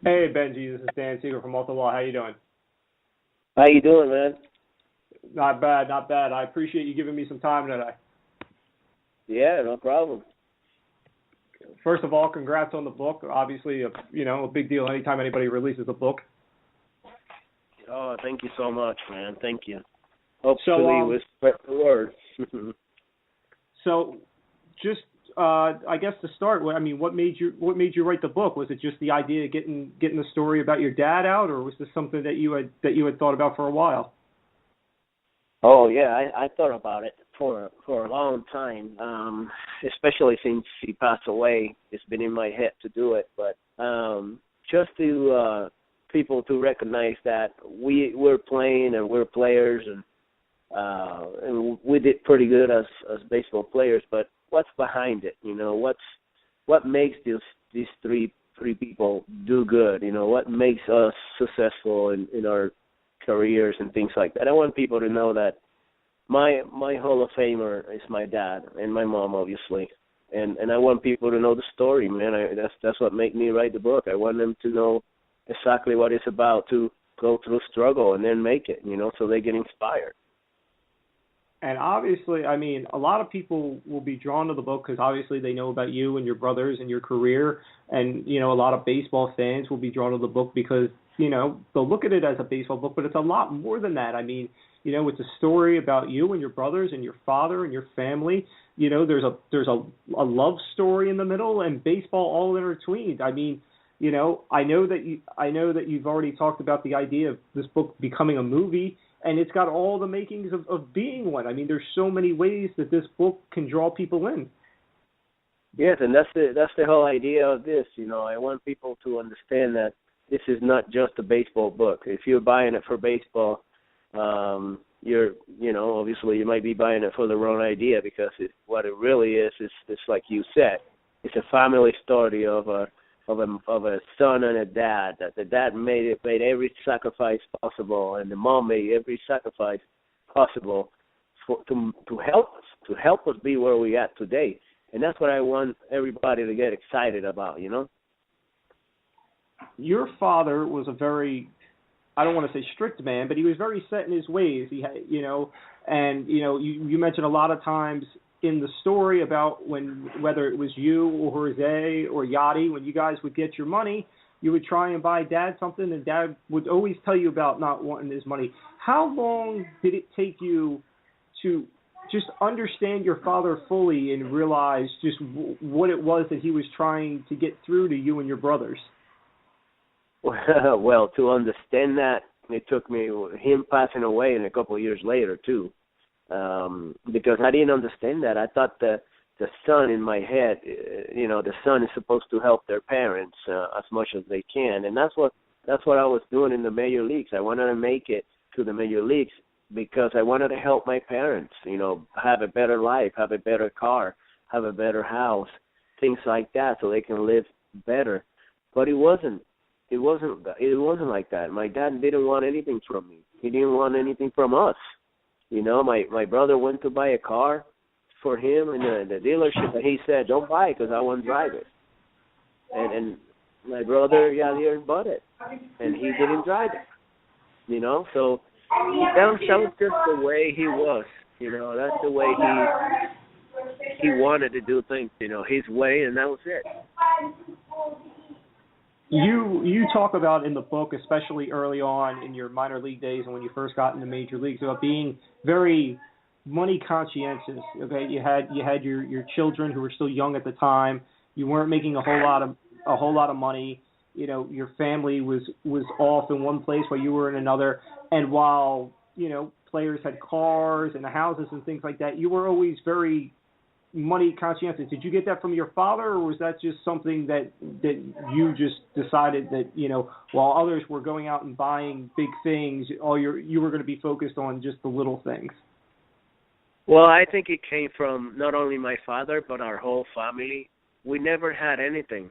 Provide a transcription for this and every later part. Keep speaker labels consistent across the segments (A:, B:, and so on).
A: Hey, Bengie, this is Dan Siegel from Ottawa Law. How you doing?
B: How you doing, man?
A: Not bad, not bad. I appreciate you giving me some time today.
B: Yeah, no problem.
A: First of all, congrats on the book. Obviously, a big deal anytime anybody releases a book.
B: Oh, thank you so much, man. Thank you. Hopefully, we spread the word.
A: So, just I guess to start, what made you write the book? Was it just the idea of getting the story about your dad out, or was this something that you had thought about for a while?
B: Oh yeah, I thought about it for a long time, especially since he passed away. It's been in my head to do it, but just to people to recognize that we're playing and we're players, and we did pretty good as baseball players. But what's behind it? What makes these three people do good? What makes us successful in our careers and things like that. I want people to know that my Hall of Famer is my dad and my mom, obviously, and I want people to know the story, man. That's what made me write the book. I want them to know exactly what it's about, to go through struggle and then make it, so they get inspired.
A: And obviously, a lot of people will be drawn to the book because obviously they know about you and your brothers and your career, and a lot of baseball fans will be drawn to the book because they'll look at it as a baseball book, but it's a lot more than that. It's a story about you and your brothers and your father and your family. There's a love story in the middle and baseball all intertwined. I know that you've already talked about the idea of this book becoming a movie, and it's got all the makings of being one. There's so many ways that this book can draw people in.
B: Yes, and that's the whole idea of this. I want people to understand that this is not just a baseball book. If you're buying it for baseball, obviously you might be buying it for the wrong idea, because what it really is like you said, it's a family story of a son and a dad. That the dad made every sacrifice possible, and the mom made every sacrifice possible to help us be where we at today. And that's what I want everybody to get excited about.
A: Your father was a very, I don't want to say strict man, but he was very set in his ways. He had, you mentioned a lot of times in the story about whether it was you or Jose or Yachty, when you guys would get your money, you would try and buy Dad something, and Dad would always tell you about not wanting his money. How long did it take you to just understand your father fully and realize just what it was that he was trying to get through to you and your brothers?
B: Well, to understand that, it took me him passing away and a couple of years later too, because I didn't understand that. I thought the son in my head, the son is supposed to help their parents as much as they can, and that's what I was doing in the major leagues. I wanted to make it to the major leagues because I wanted to help my parents, have a better life, have a better car, have a better house, things like that, so they can live better. But it wasn't like that. My dad didn't want anything from me. He didn't want anything from us. My brother went to buy a car for him in the dealership, and he said, "Don't buy it because I won't drive it." And my brother Yachty bought it, and he didn't drive it. So that was just the way he was. That's the way he wanted to do things. His way, and that was it.
A: You talk about in the book, especially early on in your minor league days and when you first got into major leagues, about being very money conscientious. Okay, you had your children who were still young at the time. You weren't making a whole lot of money. Your family was off in one place while you were in another. And while players had cars and houses and things like that, you were always very money conscientious. Did you get that from your father, or was that just something that you just decided that while others were going out and buying big things, you were going to be focused on just the little things?
B: Well, I think it came from not only my father but our whole family. We never had anything.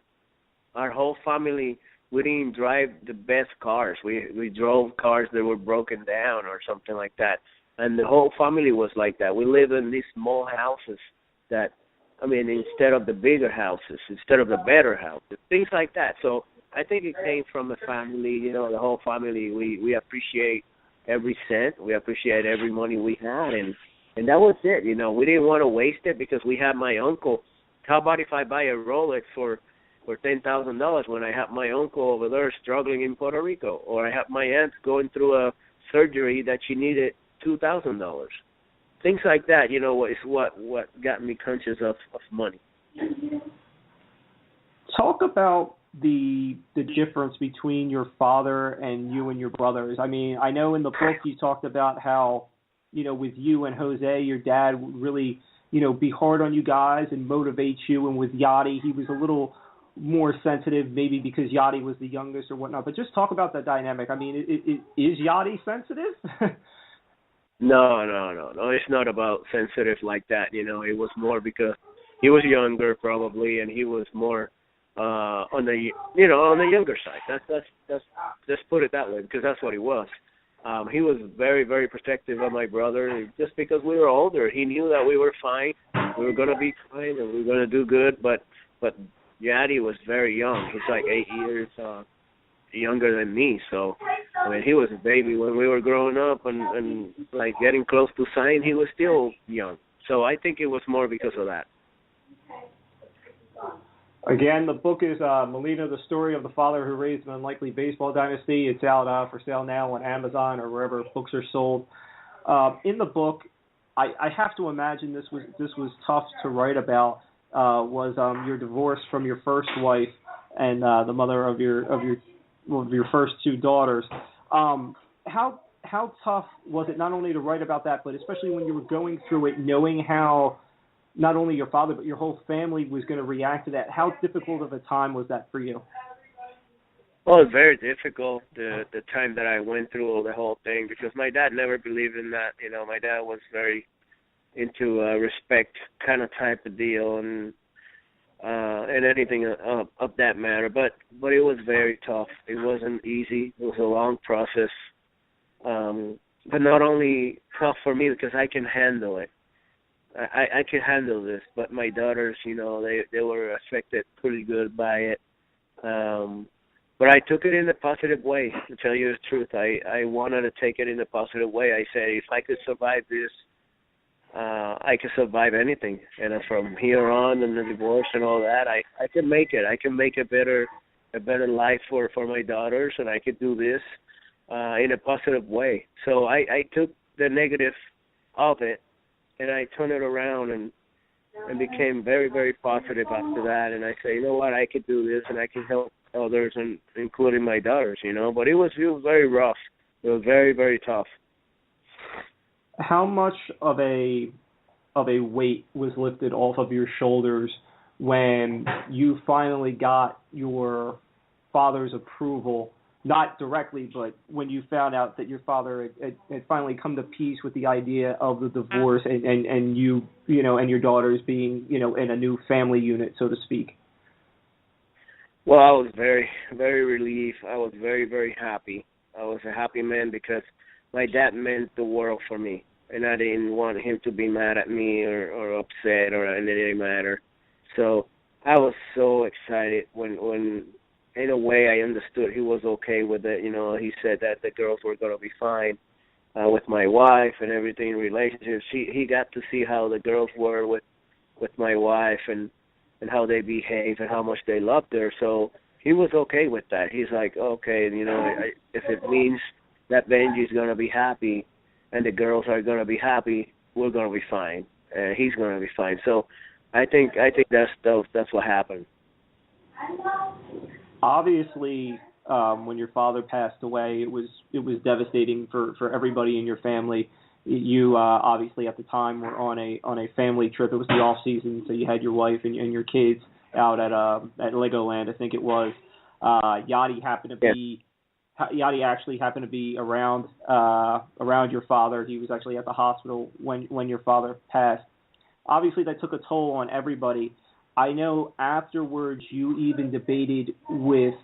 B: Our whole family, we didn't drive the best cars. We drove cars that were broken down or something like that, and the whole family was like that. We lived in these small houses instead of the bigger houses, instead of the better houses, things like that. So I think it came from the family. You know, the whole family. We appreciate every cent. We appreciate every money we had, and that was it. You know, we didn't want to waste it because we had my uncle. How about if I buy a Rolex for $10,000 when I have my uncle over there struggling in Puerto Rico, or I have my aunt going through a surgery that she needed $2,000. Things like that, you know, is what got me conscious of money.
A: Talk about the difference between your father and you and your brothers. I mean, I know in the book you talked about how, you know, with you and Jose, your dad would really, you know, be hard on you guys and motivate you. And with Yachty, he was a little more sensitive, maybe because Yachty was the youngest or whatnot. But just talk about that dynamic. I mean, is Yachty sensitive?
B: No. It's not about sensitive like that. You know, it was more because he was younger probably, and he was more on the younger side. That's just put it that way, because that's what he was. He was very, very protective of my brother just because we were older. He knew that we were fine. We were going to be fine and we were going to do good, but Yachty was very young. He's like 8 years younger than me. So, I mean, he was a baby when we were growing up and like getting close to sign, he was still young. So I think it was more because of that.
A: Again, the book is Molina, the story of the father who raised an unlikely baseball dynasty. It's out for sale now on Amazon or wherever books are sold. In the book, I have to imagine this was tough to write about. Was your divorce from your first wife and the mother of your first two daughters. How tough was it not only to write about that, but especially when you were going through it, knowing how not only your father but your whole family was going to react to that? How difficult of a time was that for you?
B: Well, it's very difficult, the time that I went through the whole thing, because my dad never believed in that. You know, my dad was very into respect kind of type of deal and anything of that matter. But it was very tough. It wasn't easy. It was a long process. But not only tough for me because I can handle it. I can handle this, but my daughters, you know, they were affected pretty good by it. But I took it in a positive way, to tell you the truth. I wanted to take it in a positive way. I said, if I could survive this, I could survive anything. And from here on, and the divorce and all that, I can make it. I can make a better life for my daughters, and I could do this in a positive way. So I took the negative of it, and I turned it around and became very, very positive after that. And I say, you know what, I could do this, and I can help others, and including my daughters, you know. But it was very rough. It was very, very tough.
A: How much of a weight was lifted off of your shoulders when you finally got your father's approval? Not directly, but when you found out that your father had finally come to peace with the idea of the divorce and you know, and your daughters being, you know, in a new family unit, so to speak.
B: Well, I was very, very relieved. I was very, very happy. I was a happy man because my dad meant the world for me, and I didn't want him to be mad at me or upset or anything matter. So I was so excited when in a way I understood he was okay with it. You know, he said that the girls were going to be fine with my wife and everything in relationships. He got to see how the girls were with my wife and how they behaved and how much they loved her. So he was okay with that. He's like, okay, you know, if it means that Bengie's going to be happy and the girls are going to be happy, we're going to be fine. He's going to be fine. So I think that's what happened.
A: Obviously, when your father passed away, it was devastating for everybody in your family. You obviously at the time were on a family trip. It was the off season, so you had your wife and your kids out at Legoland, I think it was. Yachty actually happened to be around your father. He was actually at the hospital when your father passed. Obviously, that took a toll on everybody. I know afterwards you even debated with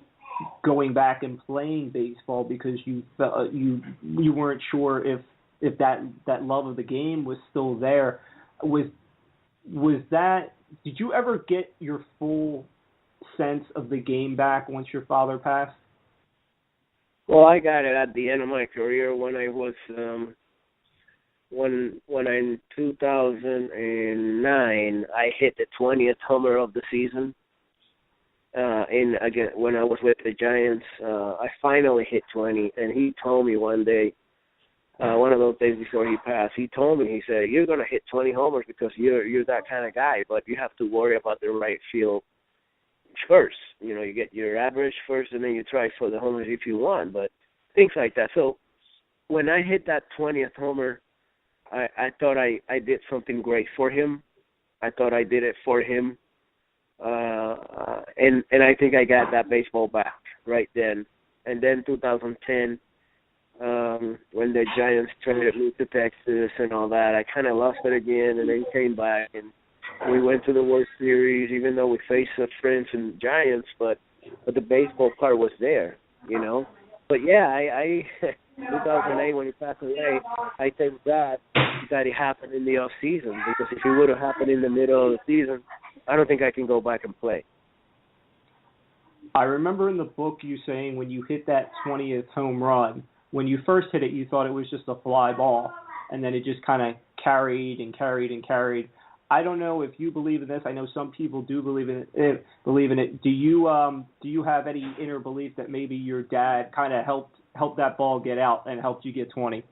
A: going back and playing baseball because you felt you weren't sure if that love of the game was still there. Was that? Did you ever get your full sense of the game back once your father passed?
B: Well, I got it at the end of my career when I was when in 2009 I hit the 20th homer of the season. When I was with the Giants, I finally hit 20, and he told me one day, one of those days before he passed, he told me, he said, "You're gonna hit 20 homers because you're that kind of guy, but you have to worry about the right field first. You know, you get your average first, and then you try for the homers if you want, but things like that." So when I hit that 20th homer, I thought I did something great for him. I thought I did it for him. And I think I got that baseball back right then. And then 2010, when the Giants traded me to Texas and all that, I kind of lost it again and then came back. And we went to the World Series, even though we faced the Friends and Giants, but the baseball part was there, you know. But, yeah, I 2008 when he passed away, I thank God that it happened in the off season, because if it would have happened in the middle of the season, I don't think I can go back and play.
A: I remember in the book you saying when you hit that 20th home run, when you first hit it, you thought it was just a fly ball, and then it just kind of carried and carried and carried. I don't know if you believe in this. I know some people do believe in it. Do you have any inner belief that maybe your dad kind of helped that ball get out and helped you get 20?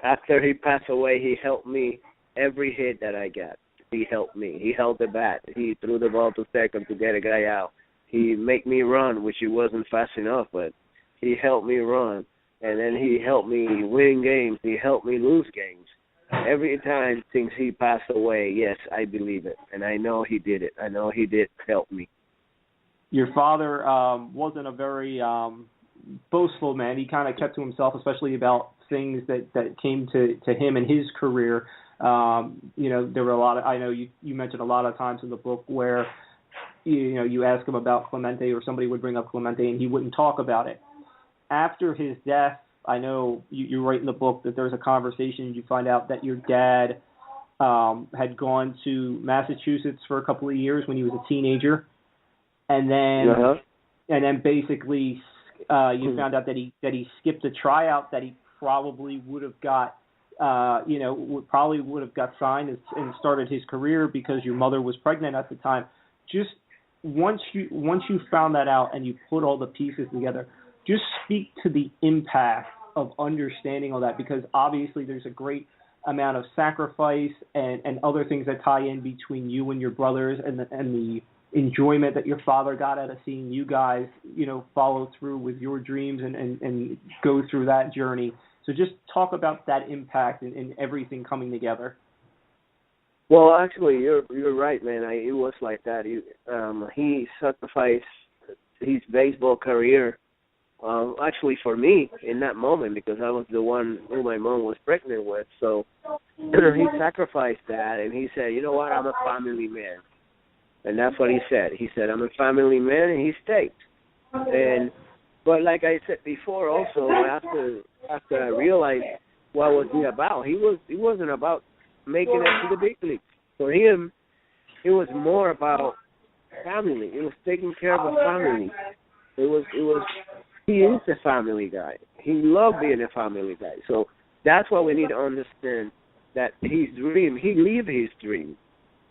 B: After he passed away, he helped me every hit that I got. He helped me. He held the bat. He threw the ball to second to get a guy out. He made me run, which he wasn't fast enough, but he helped me run. And then he helped me win games. He helped me lose games. Every time since he passed away, yes, I believe it. And I know he did it. I know he did help me.
A: Your father wasn't a very boastful man. He kind of kept to himself, especially about things that came to him in his career. You know, there were a lot of, I know you mentioned a lot of times in the book where, you know, you ask him about Clemente or somebody would bring up Clemente and he wouldn't talk about it. After his death, I know you write in the book that there's a conversation, you find out that your dad had gone to Massachusetts for a couple of years when he was a teenager. And then basically you found out that he skipped a tryout that he probably would have got, probably would have got signed and started his career because your mother was pregnant at the time. Just once you found that out and you put all the pieces together, just speak to the impact of understanding all that, because obviously there's a great amount of sacrifice and other things that tie in between you and your brothers and the enjoyment that your father got out of seeing you guys, you know, follow through with your dreams and go through that journey. So just talk about that impact and everything coming together.
B: Well, actually, you're right, man. It was like that. He sacrificed his baseball career, actually for me in that moment, because I was the one who my mom was pregnant with. So he sacrificed that, and he said, "You know what? I'm a family man." And that's what he said. He said, "I'm a family man," and he stayed. But like I said before, also after I realized what was he about, he wasn't about making it to the big leagues. For him, it was more about family. It was taking care of a family. It was. He is a family guy. He loved being a family guy. So that's what we need to understand. That his dream, he lived his dream.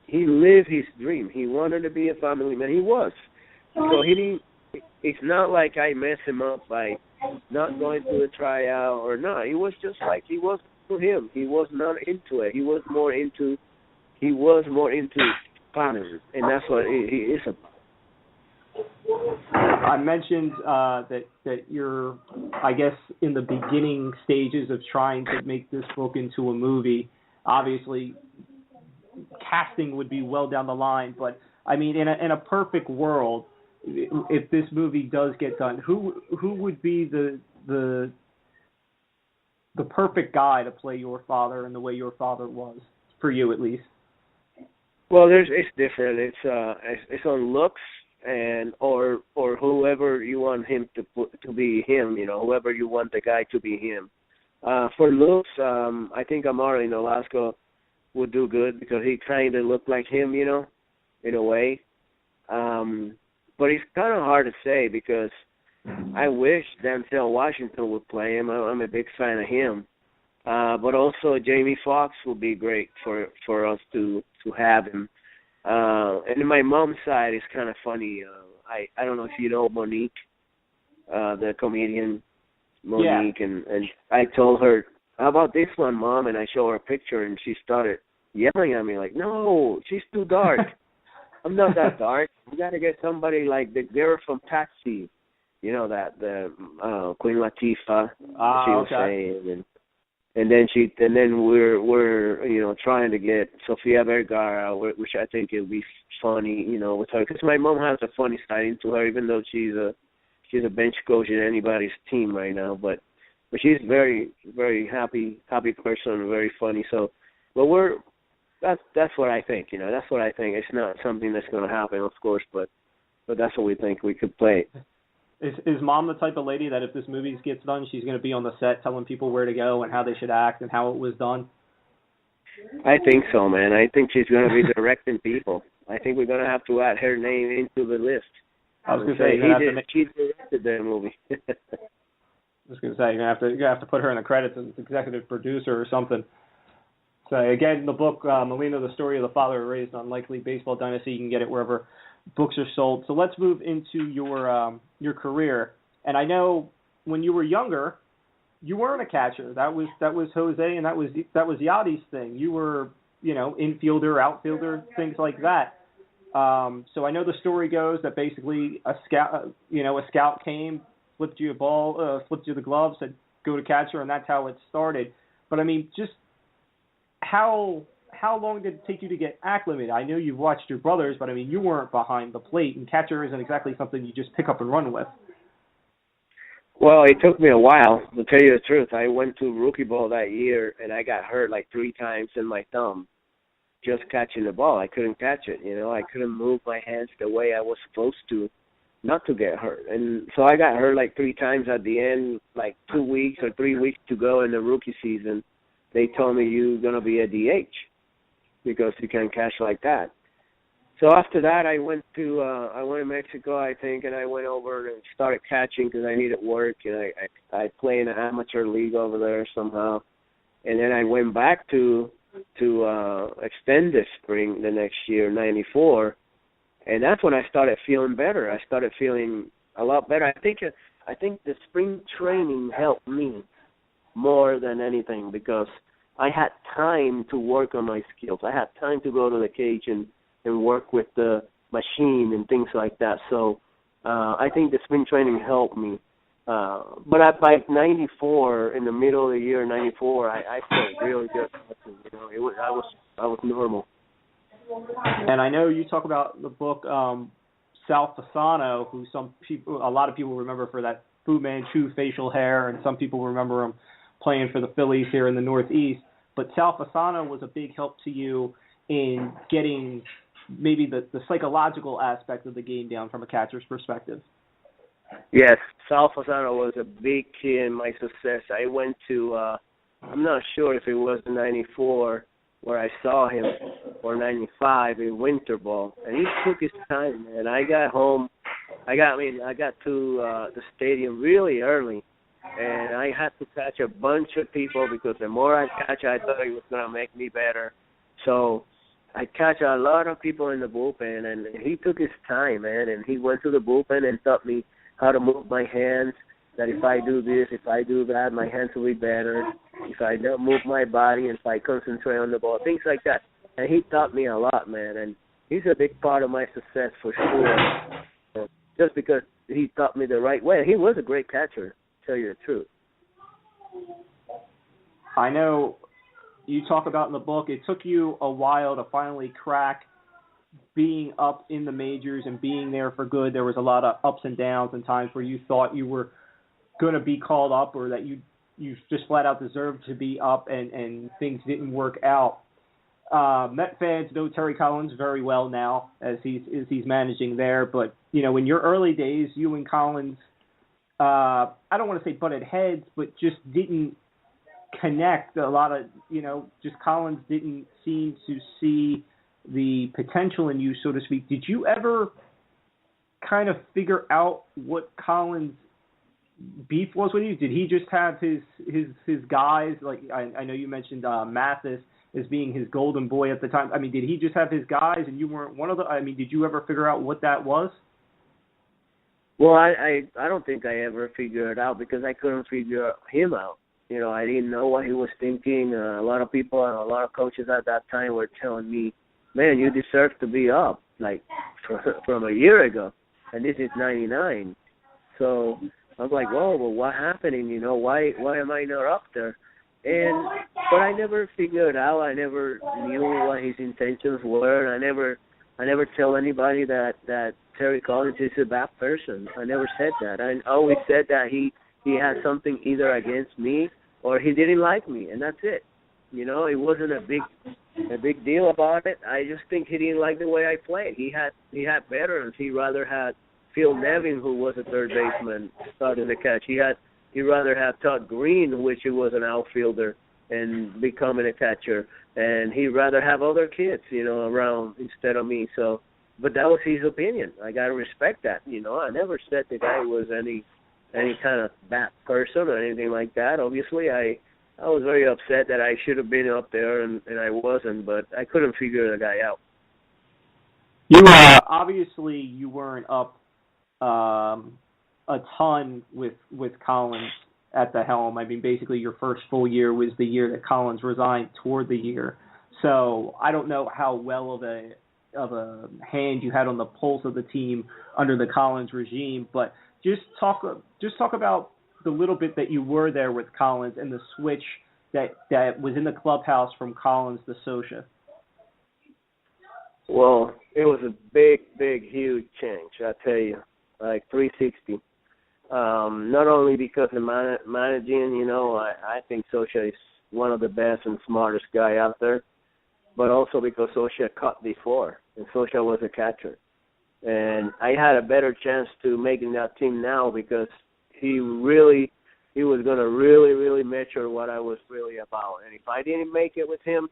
B: He lived his dream. He wanted to be a family man. He was. So he didn't. It's not like I messed him up by not going to the tryout or not. It was just like he was for him. He was not into it. He was more into family, and that's what he is about.
A: I mentioned that you're, I guess, in the beginning stages of trying to make this book into a movie. Obviously, casting would be well down the line, but I mean, in a perfect world, if this movie does get done, who would be the perfect guy to play your father in the way your father was, for you at least?
B: Well, it's different. It's on looks and or whoever you want him to be him. You know, whoever you want the guy to be him. For looks, I think Amaro in Alaska would do good because he kind of looked like him, you know, in a way. But it's kind of hard to say because I wish Denzel Washington would play him. I'm a big fan of him. But also Jamie Foxx would be great for us to have him. And in my mom's side, it's kind of funny. I don't know if you know Monique, the comedian Monique,
A: yeah.
B: and I told her, how about this one, Mom? And I showed her a picture, and she started yelling at me like, no, she's too dark. I'm not that dark. You got to get somebody like the girl from Taxi, you know, that the Queen Latifah, she was saying, and then we're you know, trying to get Sofia Vergara, which I think it'll be funny, you know, with her, because my mom has a funny side into her, even though she's a bench coach in anybody's team right now, but she's very, very happy person, very funny. So, but that's what I think, you know, that's what I think. It's not something that's going to happen, of course, but that's what we think we could play.
A: Is Mom the type of lady that if this movie gets done, she's going to be on the set telling people where to go and how they should act and how it was done?
B: I think so, man. I think she's going to be directing people. I think we're going to have to add her name into the list.
A: I was going to say,
B: she directed that movie.
A: I was going to say, you're going to have to put her in the credits as executive producer or something. So, again, the book, Molina, The Story of the Father Who Raised Unlikely Baseball Dynasty, you can get it wherever books are sold. So let's move into your career. And I know when you were younger, you weren't a catcher. That was Jose, and that was Yachty's thing. You were, you know, infielder, outfielder, things like that. So I know the story goes that basically a scout came, flipped you a ball, flipped you the glove, said go to catcher, and that's how it started. But I mean, just how long did it take you to get acclimated? I know you've watched your brothers, but I mean, you weren't behind the plate, and catcher isn't exactly something you just pick up and run with.
B: Well, it took me a while, to tell you the truth. I went to rookie ball that year, and I got hurt like 3 times in my thumb just catching the ball. I couldn't catch it, you know. I couldn't move my hands the way I was supposed to not to get hurt. And so I got hurt like 3 times at the end, like 2 weeks or 3 weeks to go in the rookie season. They told me you're going to be a DH because you can't catch like that. So after that, I went to Mexico, I think, and I went over and started catching because I needed work, and I play in an amateur league over there somehow. And then I went back to extend this spring the next year, 94, and that's when I started feeling better. I started feeling a lot better. I think the spring training helped me more than anything because I had time to work on my skills. I had time to go to the cage and work with the machine and things like that. So I think the spring training helped me. But by 94, in the middle of the year, 94, I felt really good. You know, I was normal.
A: And I know you talk about the book Sal Fasano, who a lot of people remember for that Fu Manchu facial hair, and some people remember him playing for the Phillies here in the Northeast. But Sal Fasano was a big help to you in getting maybe the psychological aspect of the game down from a catcher's perspective.
B: Yes, Sal Fasano was a big key in my success. I went to, I'm not sure if it was in 94 where I saw him, or 95 in winter ball, and he took his time, man. I got home, I got to the stadium really early, and I had to catch a bunch of people because the more I catch, I thought it was going to make me better. So I catch a lot of people in the bullpen, and he took his time, man, and he went to the bullpen and taught me how to move my hands, that if I do this, if I do that, my hands will be better. If I don't move my body, and if I concentrate on the ball, things like that. And he taught me a lot, man, and he's a big part of my success for sure, just because he taught me the right way. He was a great catcher, to tell you the truth.
A: I know you talk about in the book, it took you a while to finally crack being up in the majors and being there for good. There was a lot of ups and downs and times where you thought you were going to be called up, or that you just flat out deserved to be up, and things didn't work out. Met fans know Terry Collins very well now as he's managing there. But, you know, in your early days, you and Collins, I don't want to say butted heads, but just didn't connect a lot of, you know, just Collins didn't seem to see the potential in you, so to speak. Did you ever kind of figure out what Colin's beef was with you? Did he just have his guys? Like I know you mentioned Mathis as being his golden boy at the time. I mean, did he just have his guys and you weren't one of them? I mean, did you ever figure out what that was?
B: Well, I don't think I ever figured it out because I couldn't figure him out. You know, I didn't know what he was thinking. A lot of people and a lot of coaches at that time were telling me, man, you deserve to be up, like, from a year ago. And this is 99. So I'm like, whoa, well, what happening? You know, why am I not up there? But I never figured it out. I never knew what his intentions were. I never tell anybody that Terry Collins is a bad person. I never said that. I always said that he had something either against me or he didn't like me, and that's it. You know, it wasn't a big deal about it. I just think he didn't like the way I played. He had veterans. He rather had Phil Nevin, who was a third baseman, starting the catch. He rather have Todd Green, which he was an outfielder, and becoming a catcher. And he'd rather have other kids, you know, around instead of me. So, but that was his opinion. I got to respect that. You know, I never said the guy was any kind of bad person or anything like that. Obviously, I was very upset that I should have been up there and I wasn't, but I couldn't figure the guy out.
A: You obviously you weren't up a ton with Collins at the helm. I mean, basically your first full year was the year that Collins resigned toward the year. So I don't know how well of a hand you had on the pulse of the team under the Collins regime, but just talk about the little bit that you were there with Collins and the switch that was in the clubhouse from Collins to Scioscia.
B: Well, it was a big, huge change, I tell you, like 360. Not only because of managing, you know, I think Scioscia is one of the best and smartest guy out there, but also because Scioscia caught before, and Scioscia was a catcher. And I had a better chance to making that team now because he was going to really measure what I was really about. And if I didn't make it with him,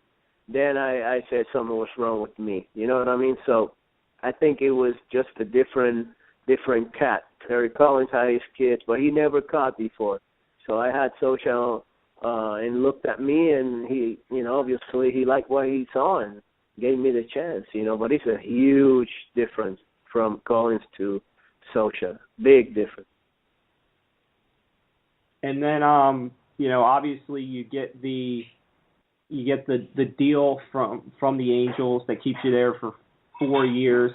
B: then I said something was wrong with me. You know what I mean? So I think it was just a different cat. Terry Collins had his kids, but he never caught before. So I had Scioscia and looked at me, and he, you know, obviously he liked what he saw and gave me the chance, you know. But it's a huge difference from Collins to Scioscia. Big difference.
A: And then, you know, obviously you get the deal from the Angels that keeps you there for 4 years.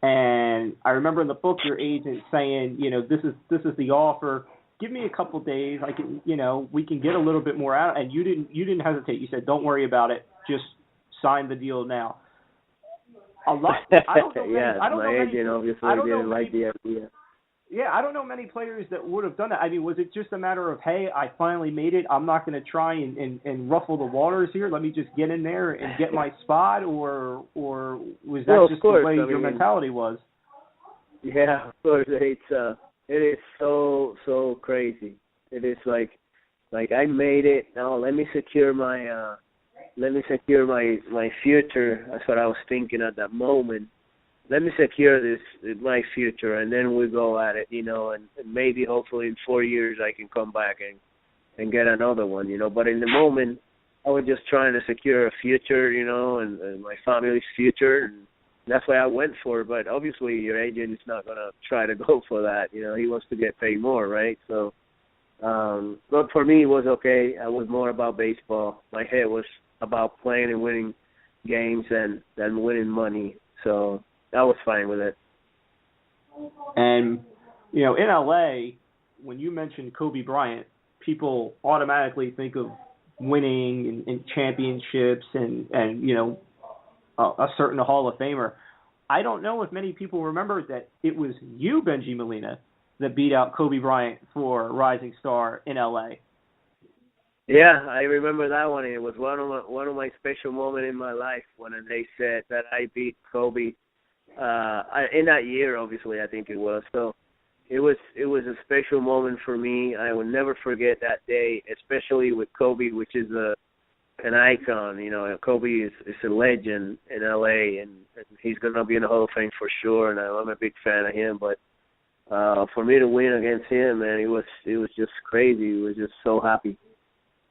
A: And I remember in the book your agent saying, you know, this is the offer. Give me a couple days. I can, you know, we can get a little bit more out. And you didn't hesitate. You said, don't worry about it. Just sign the deal now. A lot. I don't know many,
B: yeah,
A: I don't
B: my
A: know
B: agent
A: many,
B: obviously didn't like the idea.
A: Yeah, I don't know many players that would have done that. I mean, was it just a matter of, hey, I finally made it. I'm not going to try and ruffle the waters here. Let me just get in there and get my spot, or was that just the way your mentality was?
B: Yeah, of course. It is so crazy. It is like I made it. Now let me secure my future. That's what I was thinking at that moment. Let me secure my future, and then we go at it, you know, and maybe hopefully in 4 years I can come back and get another one, you know. But in the moment, I was just trying to secure a future, you know, and my family's future, and that's why I went for it. But obviously your agent is not going to try to go for that, you know. He wants to get paid more, right? So, but for me it was okay. I was more about baseball. My head was about playing and winning games than winning money. So I was fine with it.
A: And, you know, in L.A., when you mention Kobe Bryant, people automatically think of winning and championships and you know, a certain Hall of Famer. I don't know if many people remember that it was you, Bengie Molina, that beat out Kobe Bryant for Rising Star in L.A.
B: Yeah, I remember that one. It was one of my special moments in my life when they said that I beat Kobe. In that year, obviously, I think it was. So it was a special moment for me. I will never forget that day, especially with Kobe, which is an icon. Kobe is a legend in LA, and he's gonna be in the Hall of Fame for sure. And I'm a big fan of him. But for me to win against him, man, it was just crazy. It was just so happy.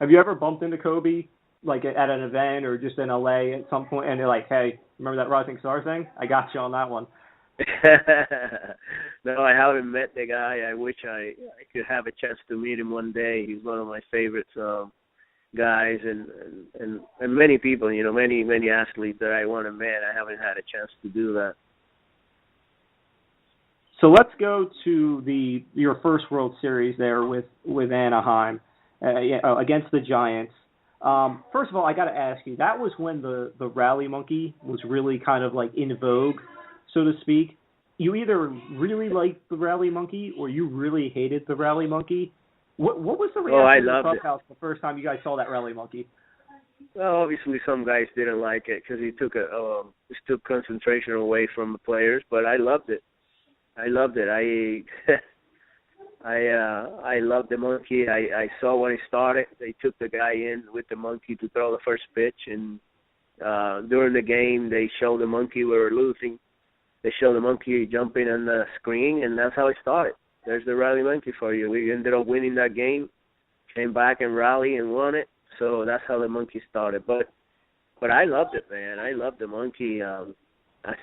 A: Have you ever bumped into Kobe, like at an event or just in LA at some point, and they're like, "Hey, remember that Rising Star thing? I got you on that one."
B: No, I haven't met the guy. I wish I could have a chance to meet him one day. He's one of my favorites guys, and many people, many athletes that I want to meet. I haven't had a chance to do that.
A: So let's go to your first World Series there with Anaheim against the Giants. First of all, I got to ask you, that was when the rally monkey was really kind of like in vogue, so to speak. You either really liked the rally monkey or you really hated the rally monkey. What was the reaction in the clubhouse the first time you guys saw that rally monkey?
B: Well, obviously some guys didn't like it because he took concentration away from the players, but I loved it. I loved it. I loved the monkey. I saw when he started. They took the guy in with the monkey to throw the first pitch, and during the game they showed the monkey we were losing. They showed the monkey jumping on the screen, and that's how it started. There's the rally monkey for you. We ended up winning that game, came back and rallied and won it. So that's how the monkey started. But I loved it, man. I loved the monkey. I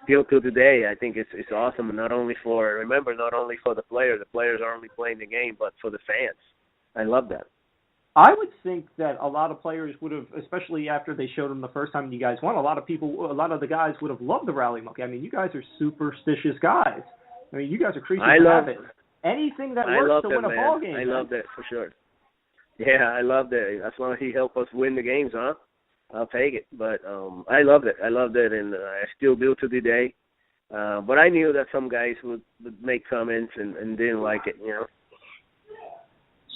B: still to today, I think it's awesome. Not only for the players. The players are only playing the game, but for the fans. I love that.
A: I would think that a lot of players would have, especially after they showed them the first time you guys won, a lot of the guys would have loved the rally monkey. I mean, you guys are superstitious guys. I mean, you guys are creatures of habit. Anything that works to win a ball game.
B: I love that for sure. Yeah, I love that. That's why he helped us win the games, huh? I'll take it. But I loved it. And I still do to today. But I knew that some guys would make comments and didn't like it,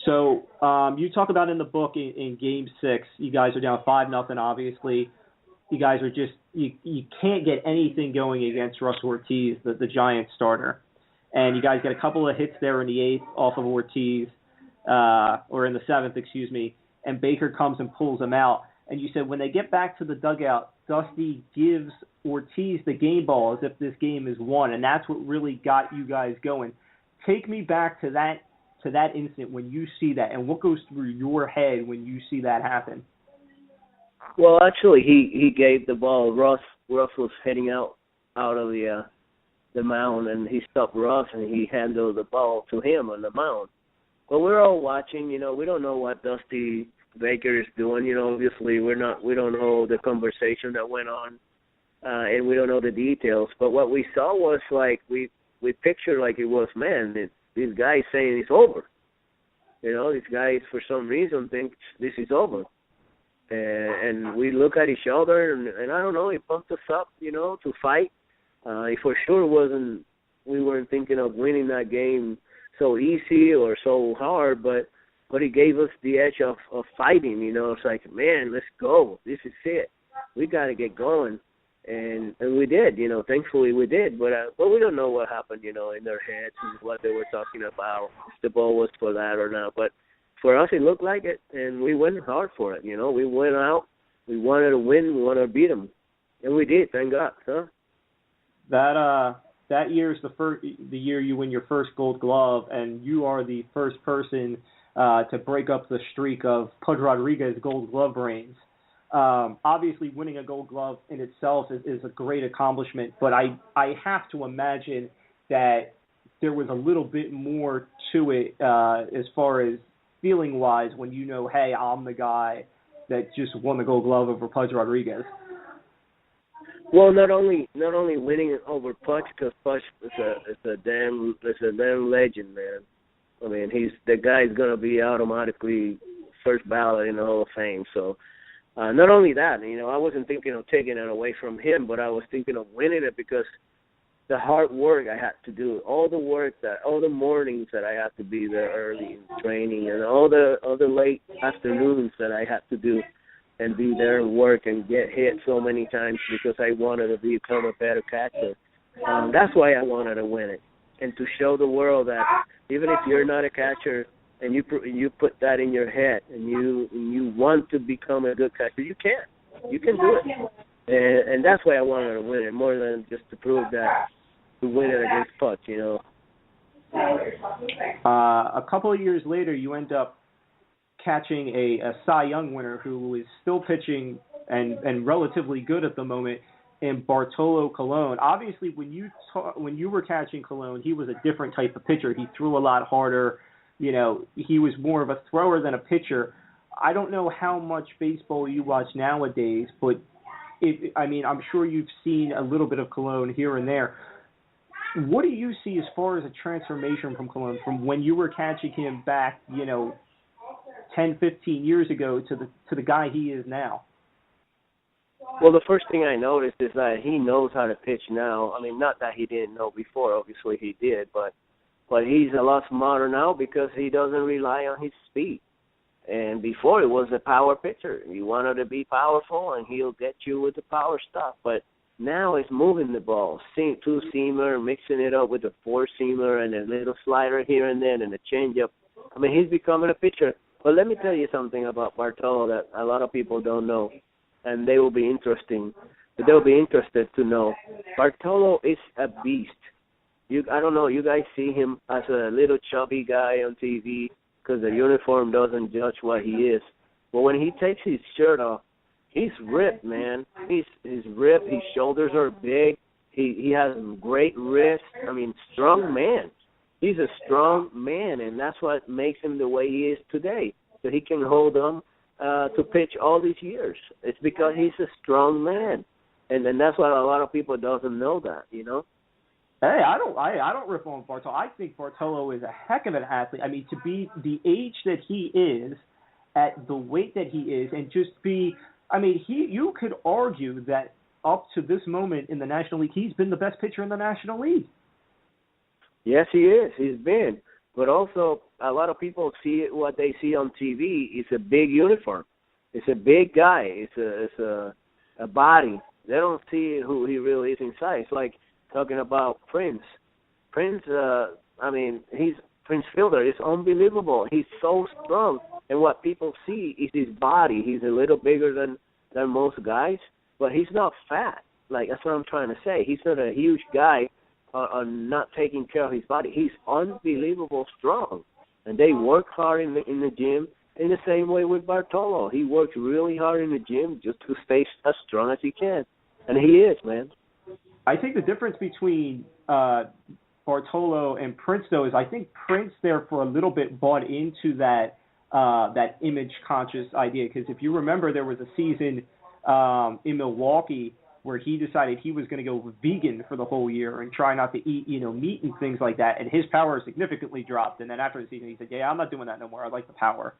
A: So you talk about in the book in Game 6, you guys are down 5-0, obviously. You guys are just you can't get anything going against Russ Ortiz, the Giants starter. And you guys get a couple of hits there in the 8th off of Ortiz, or in the 7th, excuse me, and Baker comes and pulls him out. And you said when they get back to the dugout, Dusty gives Ortiz the game ball as if this game is won, and that's what really got you guys going. Take me back to that instant when you see that, and what goes through your head when you see that happen?
B: Well, actually, he gave the ball. Russ was heading out of the mound, and he stopped Russ, and he handed the ball to him on the mound. But we're all watching. We don't know what Dusty Baker is doing. Obviously, we don't know the conversation that went on, and we don't know the details. But what we saw was like we pictured like it was, man, this guy saying it's over. This guy for some reason thinks this is over. And we look at each other, and I don't know, he pumped us up, to fight. It for sure we weren't thinking of winning that game so easy or so hard, but he gave us the edge of fighting, It's like, man, let's go. This is it. We got to get going. And we did, thankfully we did. But we don't know what happened, in their heads and what they were talking about, if the ball was for that or not. But for us, it looked like it, and we went hard for it, We went out. We wanted to win. We wanted to beat them. And we did, thank God, huh?
A: That year is the year you win your first Gold Glove, and you are the first person to break up the streak of Pudge Rodriguez Gold Glove reigns. Obviously, winning a Gold Glove in itself is a great accomplishment, but I have to imagine that there was a little bit more to it as far as feeling-wise when hey, I'm the guy that just won the Gold Glove over Pudge Rodriguez.
B: Well, not only winning it over Pudge, because Pudge is a damn legend, man. I mean, the guy's gonna be automatically first ballot in the Hall of Fame. So, not only that, I wasn't thinking of taking it away from him, but I was thinking of winning it because the hard work I had to do, all the mornings that I had to be there early in training, and all the late afternoons that I had to do and be there and work and get hit so many times because I wanted to become a better catcher. That's why I wanted to win it, and to show the world that even if you're not a catcher, and you put that in your head, and you want to become a good catcher, you can. You can do it. And that's why I wanted to win it, more than just to prove that to win it against Pudge, you know.
A: A couple of years later, you end up catching a Cy Young winner who is still pitching and relatively good at the moment in Bartolo Colon. Obviously, when you were catching Colon, he was a different type of pitcher. He threw a lot harder. You know, he was more of a thrower than a pitcher. I don't know how much baseball you watch nowadays, but I'm sure you've seen a little bit of Colon here and there. What do you see as far as a transformation from Colon, from when you were catching him back, 10, 15 years ago to the guy he is now?
B: Well, the first thing I noticed is that he knows how to pitch now. I mean, not that he didn't know before. Obviously, he did, but he's a lot smarter now because he doesn't rely on his speed. And before, it was a power pitcher. You wanted to be powerful, and he'll get you with the power stuff. But now it's moving the ball, two-seamer, mixing it up with a four-seamer and a little slider here and then and a changeup. I mean, he's becoming a pitcher. But let me tell you something about Bartolo that a lot of people don't know, and they'll be interested to know. Bartolo is a beast. I don't know, you guys see him as a little chubby guy on TV because the uniform doesn't judge what he is. But when he takes his shirt off, he's ripped, man. He's ripped. His shoulders are big. He has great wrists. I mean, strong man. He's a strong man, and that's what makes him the way he is today. So he can hold on to pitch all these years. It's because he's a strong man, and that's why a lot of people doesn't know that, you know.
A: Hey, I don't rip on Bartolo. I think Bartolo is a heck of an athlete. I mean, to be the age that he is, at the weight that he is, and just be, I mean, you could argue that up to this moment in the National League, he's been the best pitcher in the National League. Yes,
B: he is. He's been. But also, a lot of people see what they see on TV. It's a big uniform. It's a big guy. It's a body. They don't see who he really is inside. It's like talking about Prince. Prince, he's Prince Fielder. It's unbelievable. He's so strong. And what people see is his body. He's a little bigger than most guys, but he's not fat. Like, that's what I'm trying to say. He's not a huge guy on not taking care of his body. He's unbelievable strong. And they work hard in the gym in the same way with Bartolo. He works really hard in the gym just to stay as strong as he can. And he is, man.
A: I think the difference between Bartolo and Prince, though, is I think Prince, therefore, a little bit bought into that image-conscious idea. Because if you remember, there was a season in Milwaukee where he decided he was going to go vegan for the whole year and try not to eat, meat and things like that. And his power significantly dropped. And then after the season, he said, yeah, I'm not doing that no more. I like the power.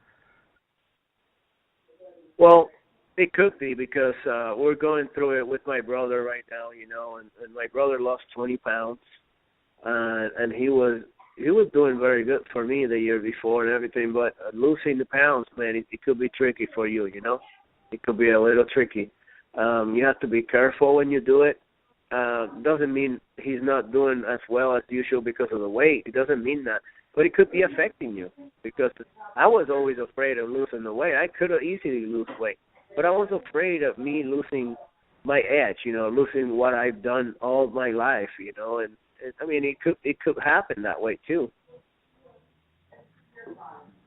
B: Well, it could be because we're going through it with my brother right now, and my brother lost 20 pounds. And he was doing very good for me the year before and everything. But losing the pounds, man, it could be tricky for you, It could be a little tricky. You have to be careful when you do it. Doesn't mean he's not doing as well as usual because of the weight. It doesn't mean that. But it could be affecting you because I was always afraid of losing the weight. I could have easily lose weight. But I was afraid of me losing my edge, losing what I've done all my life, And it could happen that way too.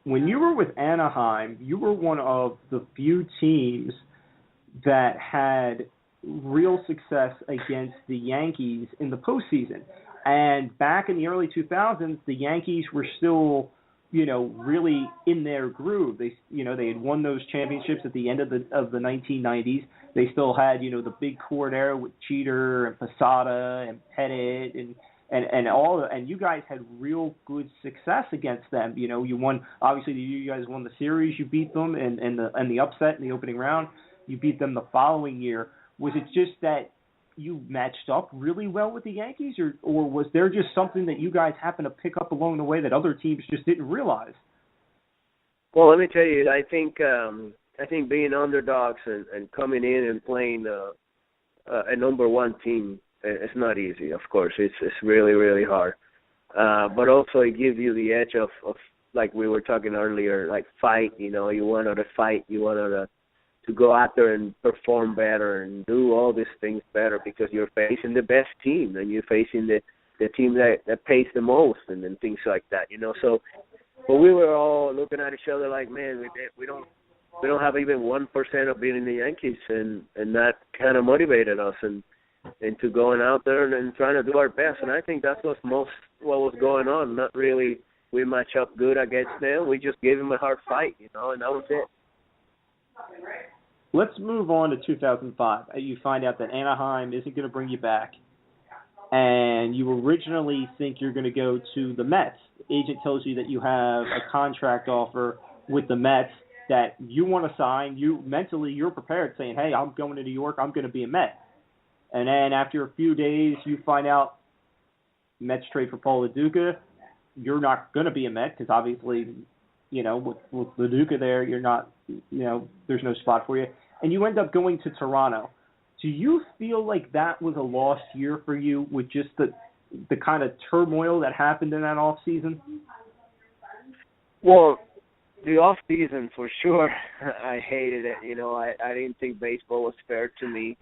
A: When you were with Anaheim, you were one of the few teams that had real success against the Yankees in the postseason. And back in the early 2000s, the Yankees were still, really in their groove. They had won those championships at the end of the 1990s. They still had, the big core there with Jeter and Posada and Pettit and all, and you guys had real good success against them. You won. Obviously, you guys won the series. You beat them, and the upset in the opening round. You beat them the following year. Was it just that you matched up really well with the Yankees, or was there just something that you guys happened to pick up along the way that other teams just didn't realize?
B: Well, let me tell you, I think being underdogs and coming in and playing a number one team, it's not easy. Of course, it's really, really hard. But also it gives you the edge of like we were talking earlier, like fight. You want her to fight. You want her to go out there and perform better and do all these things better because you're facing the best team and you're facing the team that pays the most and things like that. So, but we were all looking at each other like, man, we don't have even 1% of beating the Yankees, and that kind of motivated us and to going out there and trying to do our best. And I think that's what was going on. Not really we match up good against them. We just gave them a hard fight, and that was it.
A: Let's move on to 2005. You find out that Anaheim isn't going to bring you back, and you originally think you're going to go to the Mets. The agent tells you that you have a contract offer with the Mets that you want to sign. You're prepared, saying, hey, I'm going to New York. I'm going to be a Met. And then after a few days, you find out Mets trade for Paul LaDuca. You're not going to be a Met because obviously, with LaDuca there, you're not, there's no spot for you. And you end up going to Toronto. Do you feel like that was a lost year for you with just the kind of turmoil that happened in that off season?
B: Well, the off season for sure, I hated it. I didn't think baseball was fair to me.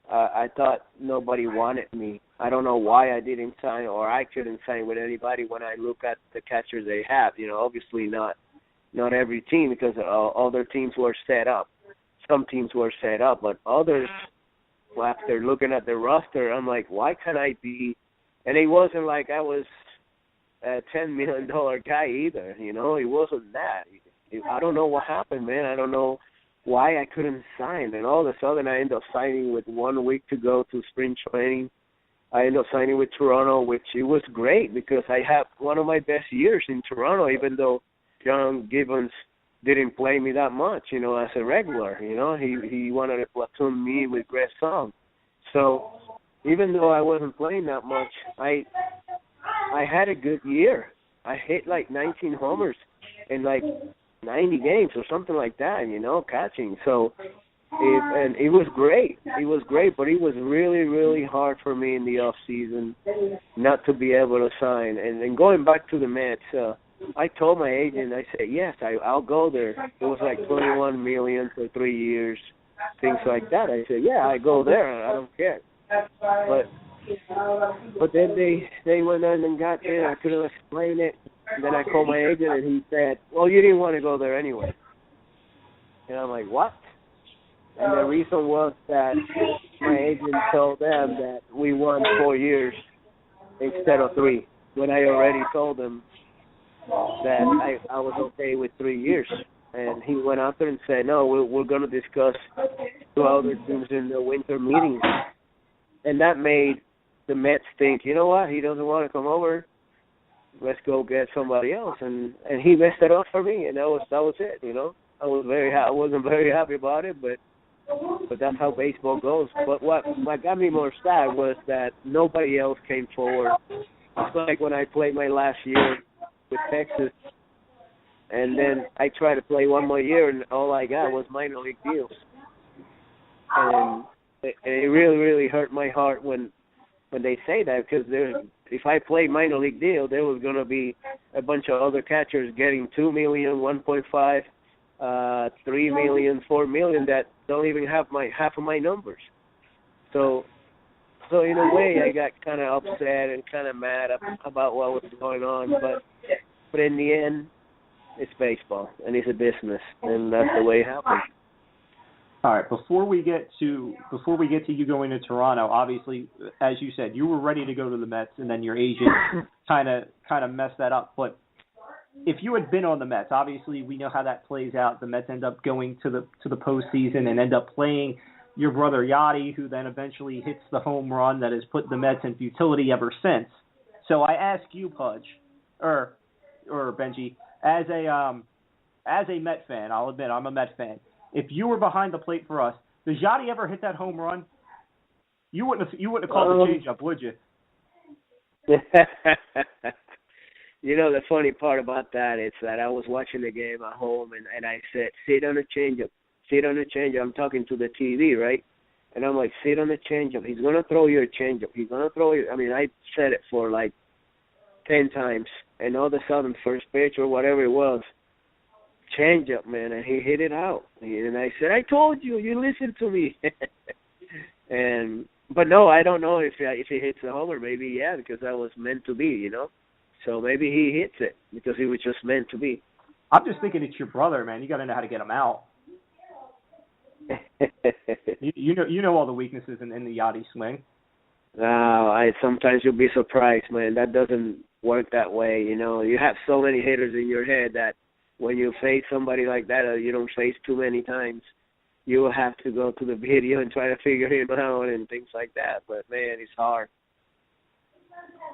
B: I thought nobody wanted me. I don't know why I didn't sign or I couldn't sign with anybody when I look at the catchers they have. Obviously not every team because other teams were set up. Some teams were set up, but others, after looking at the roster, I'm like, why can't I be? And it wasn't like I was a $10 million guy either. It wasn't that. I don't know what happened, man. I don't know why I couldn't sign. And all of a sudden I ended up signing with 1 week to go to spring training. I ended up signing with Toronto, which it was great because I had one of my best years in Toronto, even though John Gibbons didn't play me that much, as a regular. He wanted to platoon me with Greg Song. So even though I wasn't playing that much, I had a good year. I hit like 19 homers in like 90 games or something like that, catching. So it was great. It was great, but it was really, really hard for me in the off season not to be able to sign. And going back to the Mets, I told my agent, I said, yes, I'll go there. It was like $21 million for 3 years, things like that. I said, yeah, I go there. I don't care. But then they went on and got there. I couldn't explain it. And then I called my agent, and he said, well, you didn't want to go there anyway. And I'm like, what? And the reason was that my agent told them that we won 4 years instead of 3, when I already told them that I was okay with 3 years. And he went out there and said, no, we're going to discuss 2 other teams in the winter meetings. And that made the Mets think, you know what, he doesn't want to come over. Let's go get somebody else. And he messed it up for me, and that was it, I wasn't very happy about it, but that's how baseball goes. But what got me more sad was that nobody else came forward. It's like when I played my last year with Texas, and then I tried to play one more year, and all I got was minor league deals. And it really, really hurt my heart when they say that, because if I played minor league deal, there was going to be a bunch of other catchers getting $2 million, 1.5, $3 million, $4 million that don't even have half of my numbers. So in a way, I got kind of upset and kind of mad about what was going on. But in the end, it's baseball and it's a business, and that's the way it happens.
A: All right. Before we get to you going to Toronto, obviously, as you said, you were ready to go to the Mets, and then your agent kind of messed that up. But if you had been on the Mets, obviously we know how that plays out. The Mets end up going to the postseason and end up playing your brother Yachty, who then eventually hits the home run that has put the Mets in futility ever since. So I ask you, Pudge, or Bengie, as a Met fan, I'll admit I'm a Met fan. If you were behind the plate for us, does Yachty ever hit that home run? You wouldn't have called the changeup, would you?
B: The funny part about that is that I was watching the game at home, and I said, sit on the changeup. Sit on the changeup. I'm talking to the TV, right? And I'm like, sit on the changeup. He's going to throw you a changeup. He's going to throw you. I mean, I said it for like 10 times, and all of a sudden, first pitch or whatever it was, change up, man, and he hit it out. And I said, I told you, you listened to me. But no, I don't know if he hits the homer. Maybe, yeah, because that was meant to be, you know. So maybe he hits it because it was just meant to be.
A: I'm just thinking it's your brother, man. You got to know how to get him out. you know all the weaknesses in the Yachty swing.
B: Sometimes you'll be surprised, man. That doesn't work that way, you know. You have so many hitters in your head that when you face somebody like that, you don't face too many times, you will have to go to the video and try to figure him out and things like that. But, man, it's hard.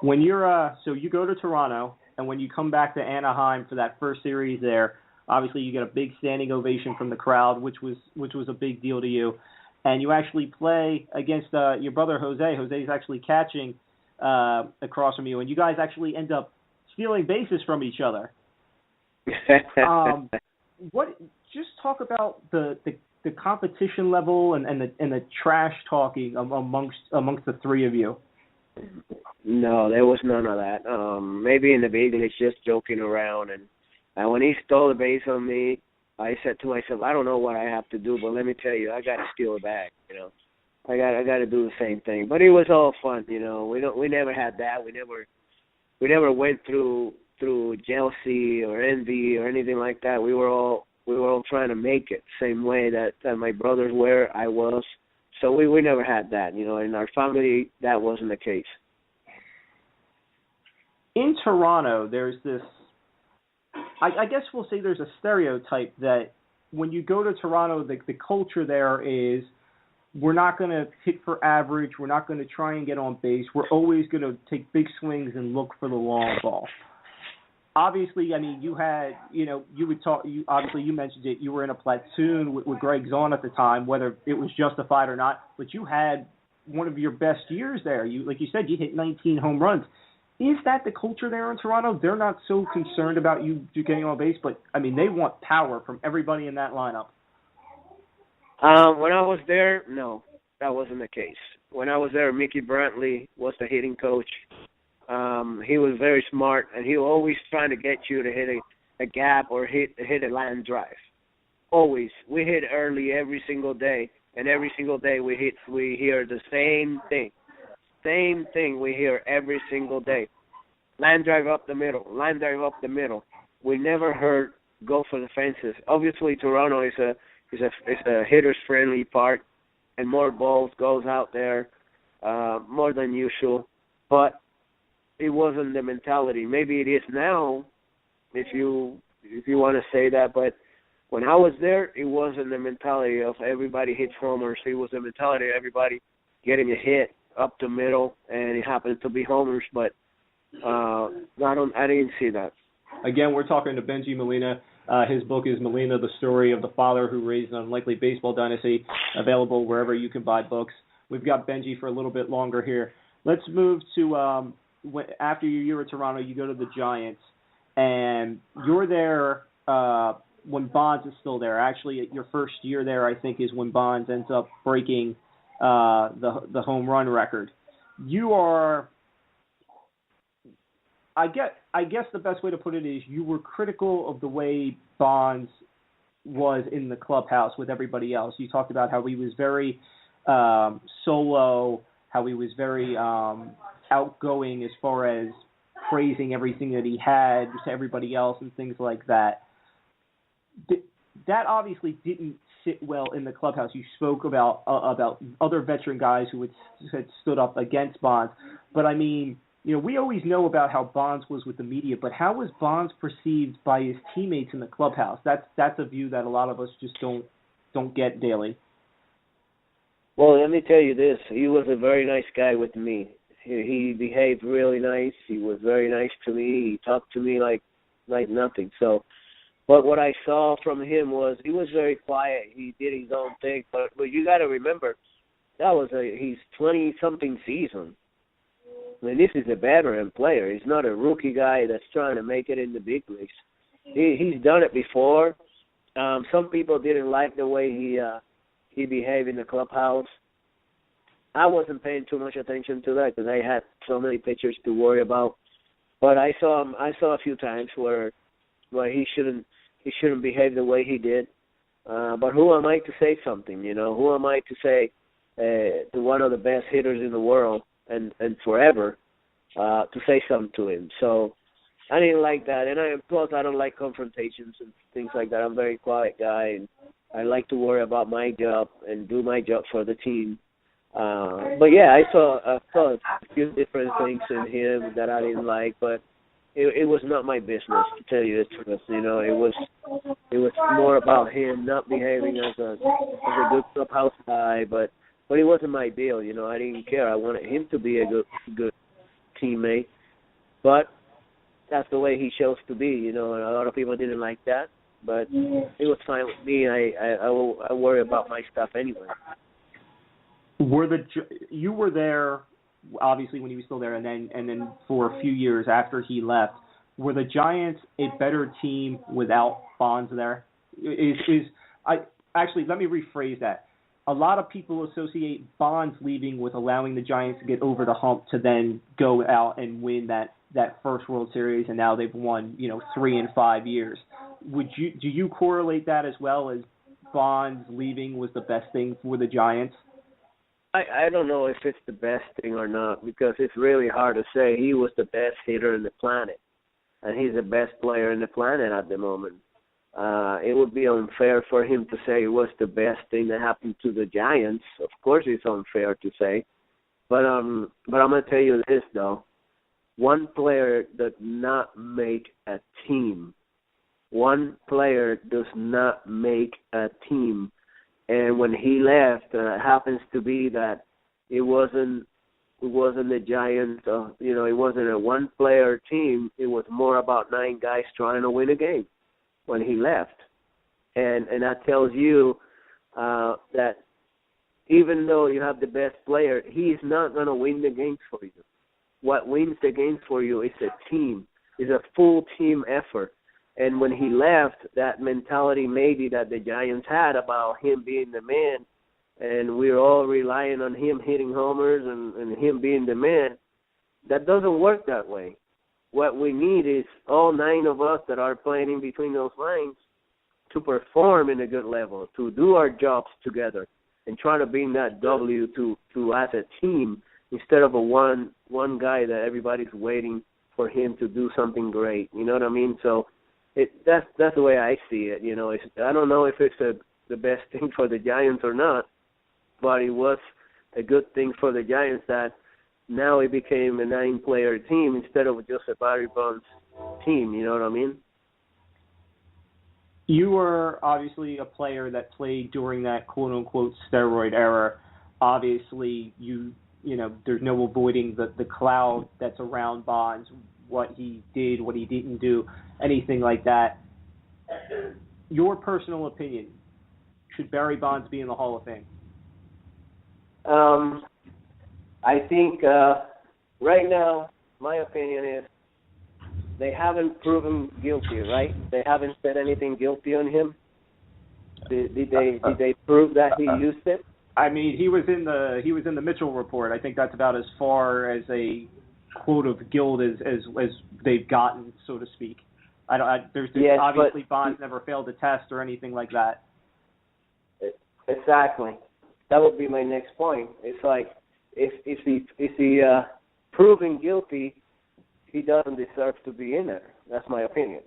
A: When you're so you go to Toronto, and when you come back to Anaheim for that first series there, obviously you get a big standing ovation from the crowd, which was a big deal to you. And you actually play against your brother Jose. Jose's actually catching across from you, and you guys actually end up stealing bases from each other. Just talk about the competition level and the trash talking amongst the three of you.
B: No, there was none of that. Maybe in the beginning it's just joking around, and when he stole the base on me, I said to myself, I don't know what I have to do, but let me tell you, I got to steal it back. You know, I got to do the same thing. But it was all fun. You know, we never had that. We never went through jealousy or envy or anything like that. We were all trying to make it same way that my brothers were, I was. So we never had that. You know, in our family that wasn't the case.
A: In Toronto, there's this. I guess we'll say there's a stereotype that when you go to Toronto, the culture there is we're not going to hit for average. We're not going to try and get on base. We're always going to take big swings and look for the long ball. Obviously, I mean, you mentioned it. You were in a platoon with Greg Zahn at the time, whether it was justified or not, but you had one of your best years there. Like you said, you hit 19 home runs. Is that the culture there in Toronto? They're not so concerned about you getting on base, but, I mean, they want power from everybody in that lineup.
B: When I was there, no, that wasn't the case. When I was there, Mickey Brantley was the hitting coach. He was very smart, and he was always trying to get you to hit a gap or hit a line drive. Always. We hit early every single day, and every single day we hear the same thing. Same thing we hear every single day. Line drive up the middle. Line drive up the middle. We never heard go for the fences. Obviously, Toronto is a hitters friendly park, and more balls goes out there, more than usual. But it wasn't the mentality. Maybe it is now, if you want to say that. But when I was there, it wasn't the mentality of everybody hits homers. It was the mentality of everybody getting a hit up the middle, and it happened to be homers, but I didn't see that.
A: Again, we're talking to Bengie Molina. His book is Molina, the Story of the Father Who Raised an Unlikely Baseball Dynasty, available wherever you can buy books. We've got Bengie for a little bit longer here. Let's move to after your year at Toronto, you go to the Giants, and you're there when Bonds is still there. Actually, your first year there, I think, is when Bonds ends up breaking the home run record. You are, I guess the best way to put it is you were critical of the way Bonds was in the clubhouse with everybody else. You talked about how he was very solo, how he was very outgoing as far as praising everything that he had to everybody else and things like that. That obviously didn't sit well in the clubhouse. You spoke about other veteran guys who had stood up against Bonds. But, I mean, you know, we always know about how Bonds was with the media, but how was Bonds perceived by his teammates in the clubhouse? That's a view that a lot of us just don't get daily.
B: Well, let me tell you this. He was a very nice guy with me. He behaved really nice. He was very nice to me. He talked to me like nothing. So, but what I saw from him was he was very quiet. He did his own thing. But you got to remember, that was his 20-something season. I mean, this is a veteran player. He's not a rookie guy that's trying to make it in the big leagues. He's done it before. Some people didn't like the way he behaved in the clubhouse. I wasn't paying too much attention to that because I had so many pitchers to worry about. But I saw a few times where he shouldn't behave the way he did. But who am I to say something? Who am I to say to one of the best hitters in the world and forever to say something to him? So I didn't like that, and plus I don't like confrontations and things like that. I'm a very quiet guy, and I like to worry about my job and do my job for the team. But yeah, I saw a few different things in him that I didn't like, but it was not my business, to tell you the truth. It was more about him not behaving as a good clubhouse guy, but it wasn't my deal. I didn't care. I wanted him to be a good teammate, but that's the way he chose to be. A lot of people didn't like that, but it was fine with me. I worry about my stuff anyway.
A: You were there, obviously, when he was still there, and then for a few years after he left. Were the Giants a better team without Bonds there? Actually, let me rephrase that. A lot of people associate Bonds leaving with allowing the Giants to get over the hump to then go out and win that first World Series, and now they've won 3 in 5 years. Do you correlate that as well, as Bonds leaving was the best thing for the Giants?
B: I don't know if it's the best thing or not, because it's really hard to say. He was the best hitter in the planet, and he's the best player in the planet at the moment. It would be unfair for him to say it was the best thing that happened to the Giants. Of course it's unfair to say. But I'm going to tell you this, though. One player does not make a team. One player does not make a team. And when he left, it happens to be that it wasn't the Giants. It wasn't a one-player team. It was more about 9 guys trying to win a game when he left. And that tells you that even though you have the best player, he's not going to win the games for you. What wins the games for you is a team, is a full team effort. And when he left, that mentality maybe that the Giants had about him being the man, and we're all relying on him hitting homers and him being the man, that doesn't work that way. What we need is all 9 of us that are playing in between those lines to perform in a good level, to do our jobs together, and try to bring that W to as a team, instead of a one guy that everybody's waiting for him to do something great. You know what I mean? So that's the way I see it. I don't know if it's the best thing for the Giants or not, but it was a good thing for the Giants that now it became a 9-player team instead of just a Barry Bonds team. You know what I mean?
A: You were obviously a player that played during that quote-unquote steroid era. Obviously, there's no avoiding the cloud that's around Bonds, what he did, what he didn't do, anything like that. Your personal opinion, should Barry Bonds be in the Hall of Fame?
B: I think right now, my opinion is they haven't proven guilty, right? They haven't said anything guilty on him. Did they prove that he used it?
A: I mean, he was in the Mitchell report. I think that's about as far as a quote of guilt as they've gotten, so to speak. Obviously Bonds never failed a test or anything like that.
B: Exactly. That would be my next point. It's like if he proven guilty, he doesn't deserve to be in there. That's my opinion.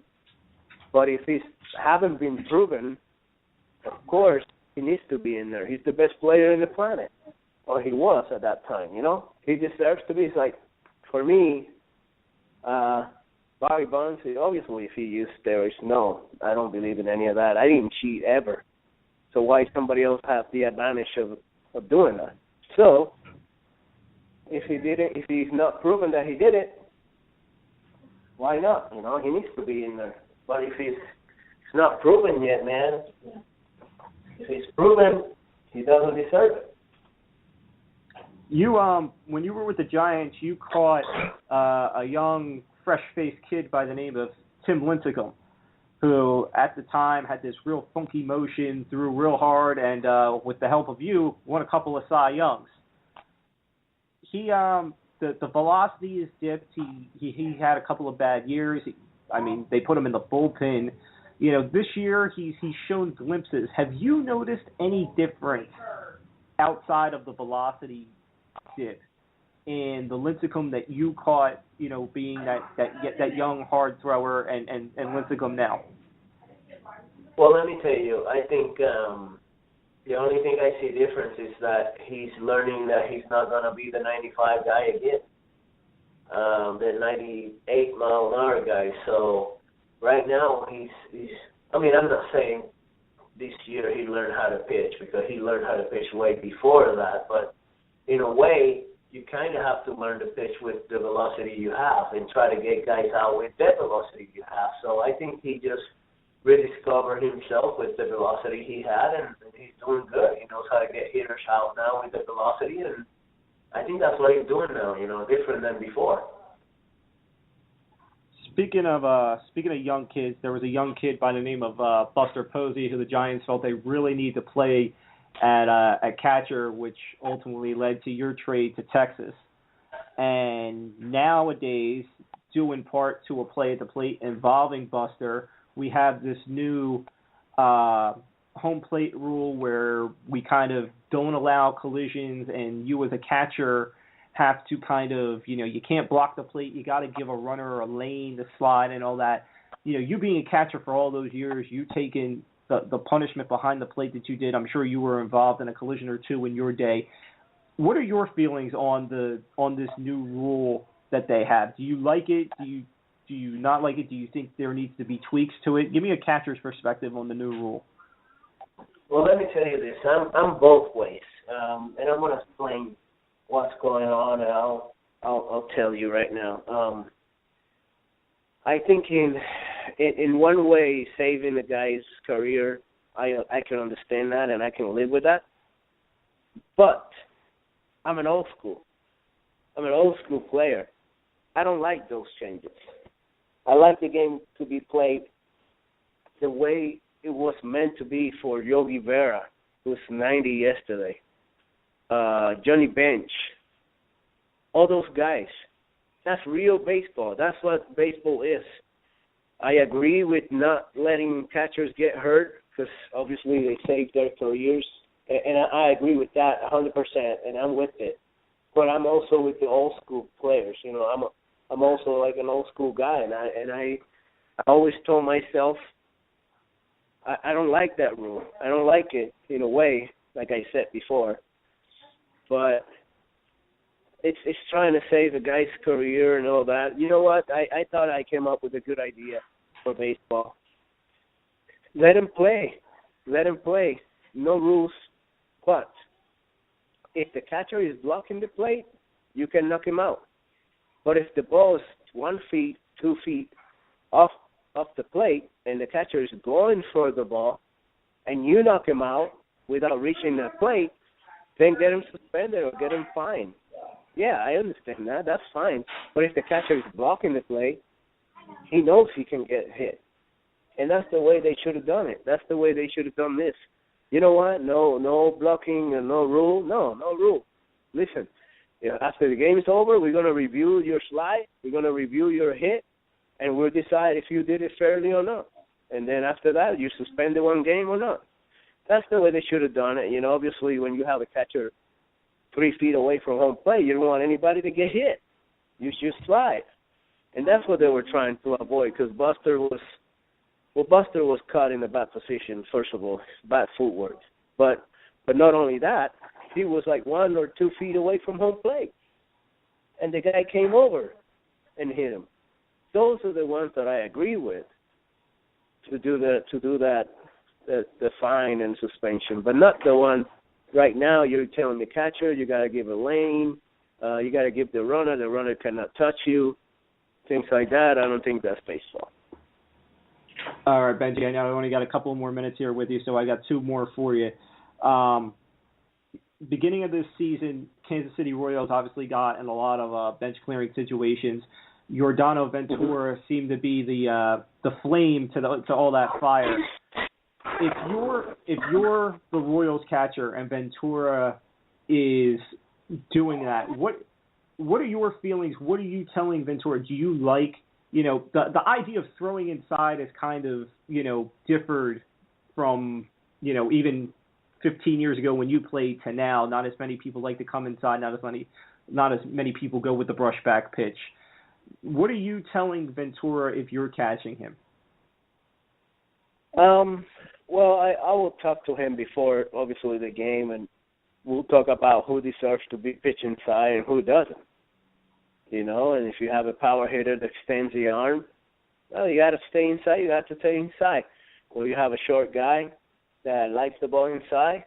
B: But if he's haven't been proven, of course he needs to be in there. He's the best player in the planet, or he was at that time. He deserves to be. It's like, for me, Barry Bonds, obviously, if he used steroids, no, I don't believe in any of that. I didn't cheat ever. So why somebody else have the advantage of doing that? So if he did it, if he's not proven that he did it, why not? He needs to be in there. But if it's not proven yet, man, if he's proven, he doesn't deserve it.
A: You, when you were with the Giants, you caught a young, fresh-faced kid by the name of Tim Lincecum, who at the time had this real funky motion, threw real hard, and with the help of you, won a couple of Cy Youngs. the velocity is dipped. He had a couple of bad years. They put him in the bullpen. This year he's shown glimpses. Have you noticed any difference outside of the velocity dip in the Lincecum that you caught? Being that young hard thrower and Lincecum now.
B: Well, let me tell you. I think the only thing I see difference is that he's learning that he's not gonna be the 95 guy again, the 98 mile an hour guy. So right now he's. I'm not saying this year he learned how to pitch, because he learned how to pitch way before that. But in a way, you kind of have to learn to pitch with the velocity you have and try to get guys out with that velocity you have. So I think he just rediscovered himself with the velocity he had, and he's doing good. He knows how to get hitters out now with the velocity, and I think that's what he's doing now, different than before.
A: Speaking of young kids, there was a young kid by the name of Buster Posey who the Giants felt they really need to play at catcher, which ultimately led to your trade to Texas. And nowadays, due in part to a play at the plate involving Buster, we have this new home plate rule where we kind of don't allow collisions, and you as a catcher have to kind of, you can't block the plate. You got to give a runner a lane to slide and all that. You being a catcher for all those years, you taking the punishment behind the plate that you did. I'm sure you were involved in a collision or two in your day. What are your feelings on this new rule that they have? Do you like it? Do you not like it? Do you think there needs to be tweaks to it? Give me a catcher's perspective on the new rule.
B: Well, let me tell you this. I'm both ways, and I'm going to explain what's going on, and I'll tell you right now. I think in one way, saving the guy's career, I can understand that, and I can live with that. But I'm an old school player. I don't like those changes. I like the game to be played the way it was meant to be for Yogi Berra, who was 90 yesterday. Johnny Bench, all those guys. That's real baseball. That's what baseball is. I agree with not letting catchers get hurt, because obviously they save their careers, and I agree with that 100%, and I'm with it. But I'm also with the old school players. I'm also like an old school guy, and I always told myself I don't like that rule. I don't like it in a way, like I said before. But it's trying to save a guy's career and all that. You know what? I thought I came up with a good idea for baseball. Let him play. No rules. But if the catcher is blocking the plate, you can knock him out. But if the ball is 1 feet, 2 feet off the plate, and the catcher is going for the ball, and you knock him out without reaching the plate, then get him suspended or get him fined. Yeah, I understand that. That's fine. But if the catcher is blocking the play, he knows he can get hit. And that's the way they should have done it. That's the way they should have done this. You know what? No blocking and no rule. No rule. Listen, after the game is over, we're going to review your slide. We're going to review your hit, and we'll decide if you did it fairly or not. And then after that, you suspend the 1 game or not. That's the way they should have done it. Obviously, when you have a catcher 3 feet away from home plate, you don't want anybody to get hit. You should slide. And that's what they were trying to avoid, because Buster was caught in a bad position, first of all, bad footwork. But not only that, he was like 1 or 2 feet away from home plate. And the guy came over and hit him. Those are the ones that I agree with to do that, the fine and suspension, but not the one right now you're telling the catcher you got to give a lane, you got to give the runner cannot touch you, things like that. I don't think that's baseball.
A: All right, Bengie, I know I only got a couple more minutes here with you, so I got 2 more for you. Beginning of this season, Kansas City Royals obviously got in a lot of bench clearing situations. Yordano Ventura seemed to be the flame to all that fire. If you're the Royals catcher and Ventura is doing that, what are your feelings? What are you telling Ventura? Do you like, the idea of throwing inside has kind of, differed from, even 15 years ago when you played to now. Not as many people like to come inside. Not as many people go with the brushback pitch. What are you telling Ventura if you're catching him?
B: Well, I will talk to him before, obviously, the game, and we'll talk about who deserves to be pitched inside and who doesn't. And if you have a power hitter that extends the arm, well, you got to stay inside. You got to stay inside. Or you have a short guy that likes the ball inside,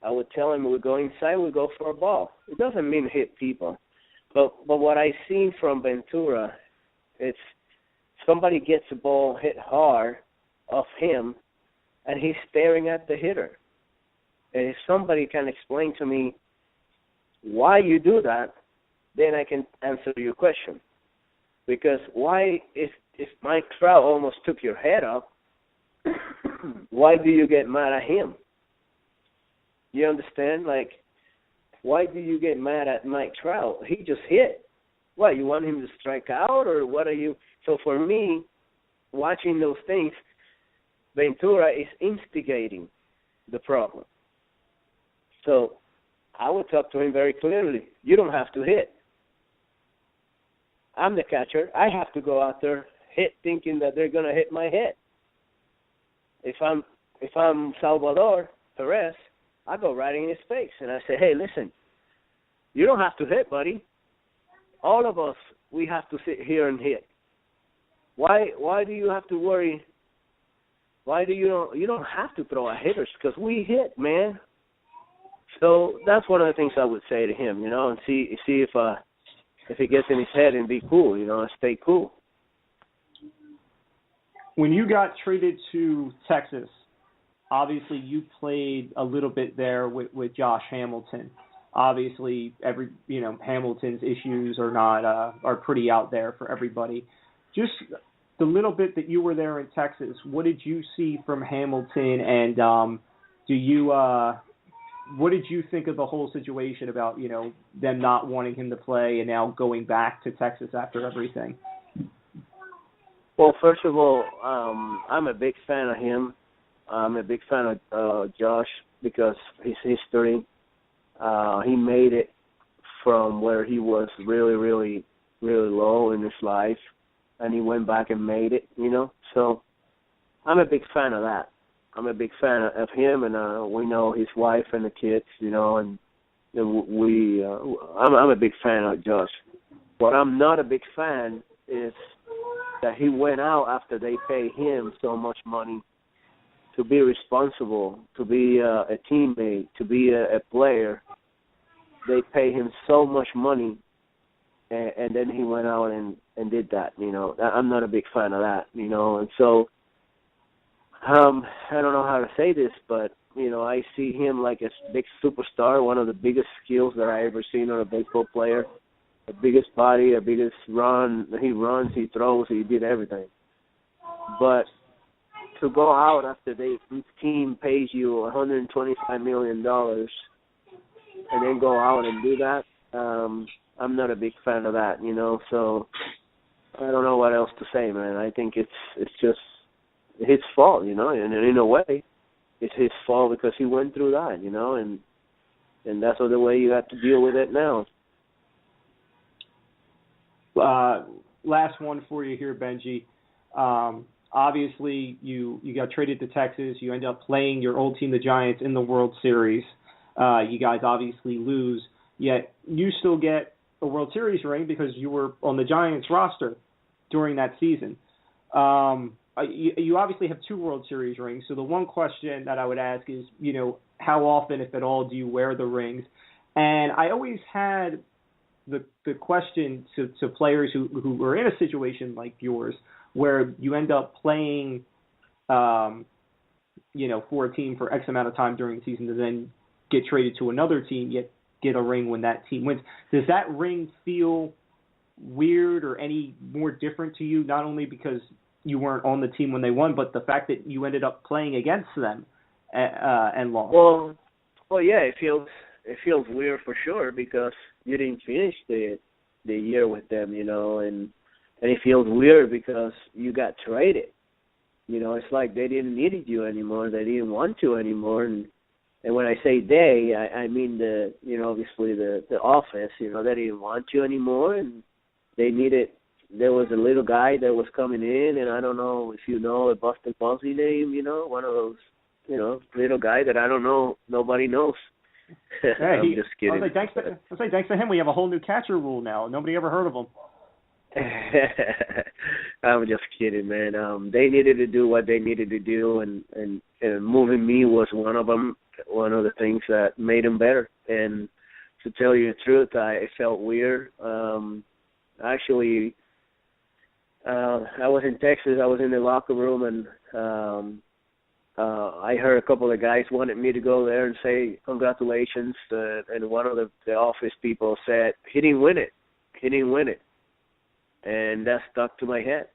B: I would tell him we'll go inside, we'll go for a ball. It doesn't mean hit people. But what I seen from Ventura, it's somebody gets the ball hit hard off him, and he's staring at the hitter. And if somebody can explain to me why you do that, then I can answer your question. Because why, if Mike Trout almost took your head off, why do you get mad at him? You understand? Like, why do you get mad at Mike Trout? He just hit. What, you want him to strike out, or what are you? So for me, watching those things, Ventura is instigating the problem. So I would talk to him very clearly. You don't have to hit. I'm the catcher. I have to go out there, hit, thinking that they're going to hit my head. If I'm Salvador Perez, I go right in his face and I say, hey, listen, you don't have to hit, buddy. All of us, we have to sit here and hit. Why do you have to worry? Why do you don't have to throw at hitters, because we hit, man. So that's one of the things I would say to him, and see if he gets in his head and be cool, and stay cool.
A: When you got traded to Texas, obviously you played a little bit there with Josh Hamiton. Obviously, Hamilton's issues are pretty out there for everybody. Just the little bit that you were there in Texas, what did you see from Hamilton, and what did you think of the whole situation about them not wanting him to play and now going back to Texas after everything?
B: Well, first of all, I'm a big fan of him. I'm a big fan of Josh because his history. He made it from where he was really, really, really low in his life, and he went back and made it, So I'm a big fan of that. I'm a big fan of him, and we know his wife and the kids, and I'm a big fan of Josh. What I'm not a big fan is that he went out after they paid him so much money to be responsible, to be a teammate, to be a player. They pay him so much money, and then he went out and did that, I'm not a big fan of that, and so I don't know how to say this, but, I see him like a big superstar, one of the biggest skills that I ever seen on a baseball player, the biggest body, the biggest run. He runs, he throws, he did everything. But to go out after his team pays you $125 million and then go out and do that, I'm not a big fan of that, so I don't know what else to say, man. I think it's just his fault, and in a way, it's his fault because he went through that, and that's the way you have to deal with it now.
A: Last one for you here, Bengie. Obviously, you got traded to Texas. You end up playing your old team, the Giants, in the World Series. You guys obviously lose, yet you still get a World Series ring because you were on the Giants roster during that season. You obviously have 2 World Series rings, so the one question that I would ask is, how often, if at all, do you wear the rings? And I always had the question to players who were in a situation like yours, where you end up playing, for a team for X amount of time during the season, and then get traded to another team, yet get a ring when that team wins. Does that ring feel weird or any more different to you, not only because you weren't on the team when they won, but the fact that you ended up playing against them and lost?
B: Well, yeah, it feels weird for sure because you didn't finish the the year with them, you know, and it feels weird because you got traded. You know, it's like they didn't need you anymore. They didn't want you anymore. And when I say they, I mean the, you know, obviously the office, you know, they didn't want you anymore, and they needed. There was a little guy that was coming in, and I don't know if you know a Boston Posey name, you know, one of those, you know, little guy that I don't know, nobody knows.
A: Hey,
B: I'm just kidding.
A: I was like, thanks to him, we have a whole new catcher rule now. Nobody ever heard of him.
B: I'm just kidding, man. They needed to do what they needed to do, and moving me was one of them. One of the things that made them better. And to tell you the truth, it felt weird. Actually, I was in Texas. I was in the locker room, and I heard a couple of guys wanted me to go there and say congratulations. And one of the office people said he didn't win it. He didn't win it. And that stuck to my head.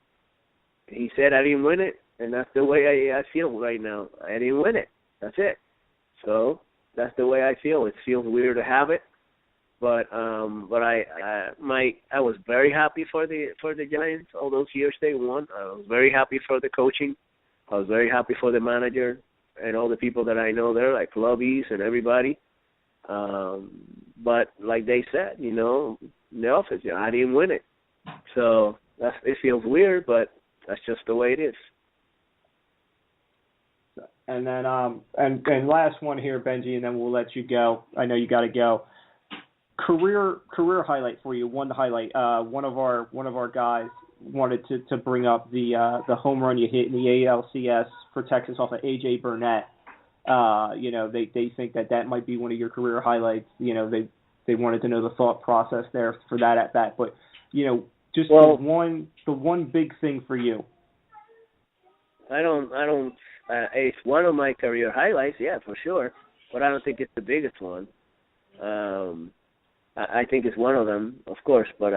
B: He said I didn't win it, and that's the way I feel right now. I didn't win it. That's it. So that's the way I feel. It feels weird to have it, but I was very happy for the Giants all those years they won. I was very happy for the coaching. I was very happy for the manager and all the people that I know there, like clubbies and everybody. But like they said, you know, in the office, you know, I didn't win it. So it feels weird, but that's just the way it is.
A: And then and last one here, Bengie, and then we'll let you go. I know you got to go. Career highlight for you. One highlight. One of our guys wanted to bring up the home run you hit in the ALCS for Texas off of AJ Burnett. You know, they think that might be one of your career highlights. You know, they wanted to know the thought process there for that at bat. But you know, just the one big thing for you.
B: I don't. It's one of my career highlights, yeah, for sure. But I don't think it's the biggest one. I think it's one of them, of course. But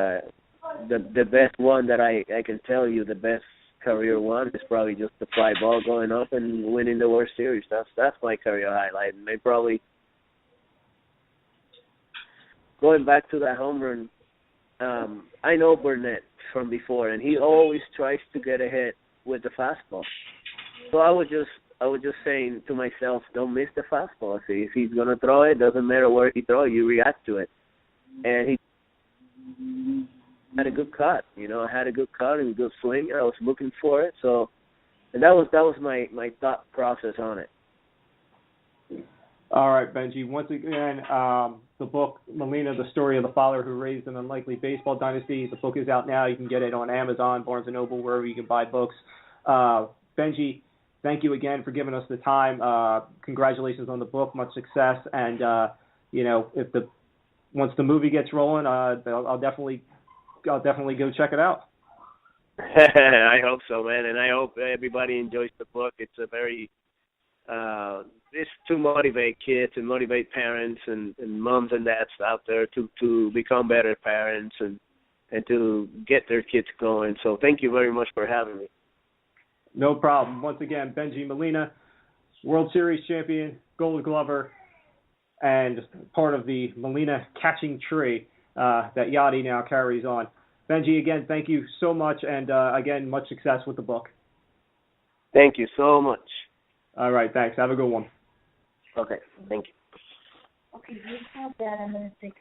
B: the best one that I can tell you, the best career one is probably just the fly ball going up and winning the World Series. That's my career highlight. And they probably going back to that home run. I know Burnett from before, and he always tries to get ahead with the fastball. So I was just saying to myself, don't miss the fastball. See, if he's gonna throw it, doesn't matter where he throws it, you react to it. And he had a good cut, you know. I had a good cut and a good swing. I was looking for it, so and that was my thought process on it.
A: All right, Bengie. Once again, the book Molina, the story of the father who raised an unlikely baseball dynasty. The book is out now. You can get it on Amazon, Barnes & Noble, wherever you can buy books. Bengie, thank you again for giving us the time. Congratulations on the book. Much success. And, you know, once the movie gets rolling, I'll definitely go check it out.
B: I hope so, man. And I hope everybody enjoys the book. It's a very, it's to motivate kids and motivate parents and moms and dads out there to become better parents and to get their kids going. So thank you very much for having me.
A: No problem. Once again, Bengie Molina, World Series champion, Gold Glover, and part of the Molina catching tree that Yachty now carries on. Bengie, again, thank you so much, and again, much success with the book.
B: Thank you so much.
A: All right, thanks. Have a good one.
B: Okay, thank you.
C: Okay, you have that. I'm going to fix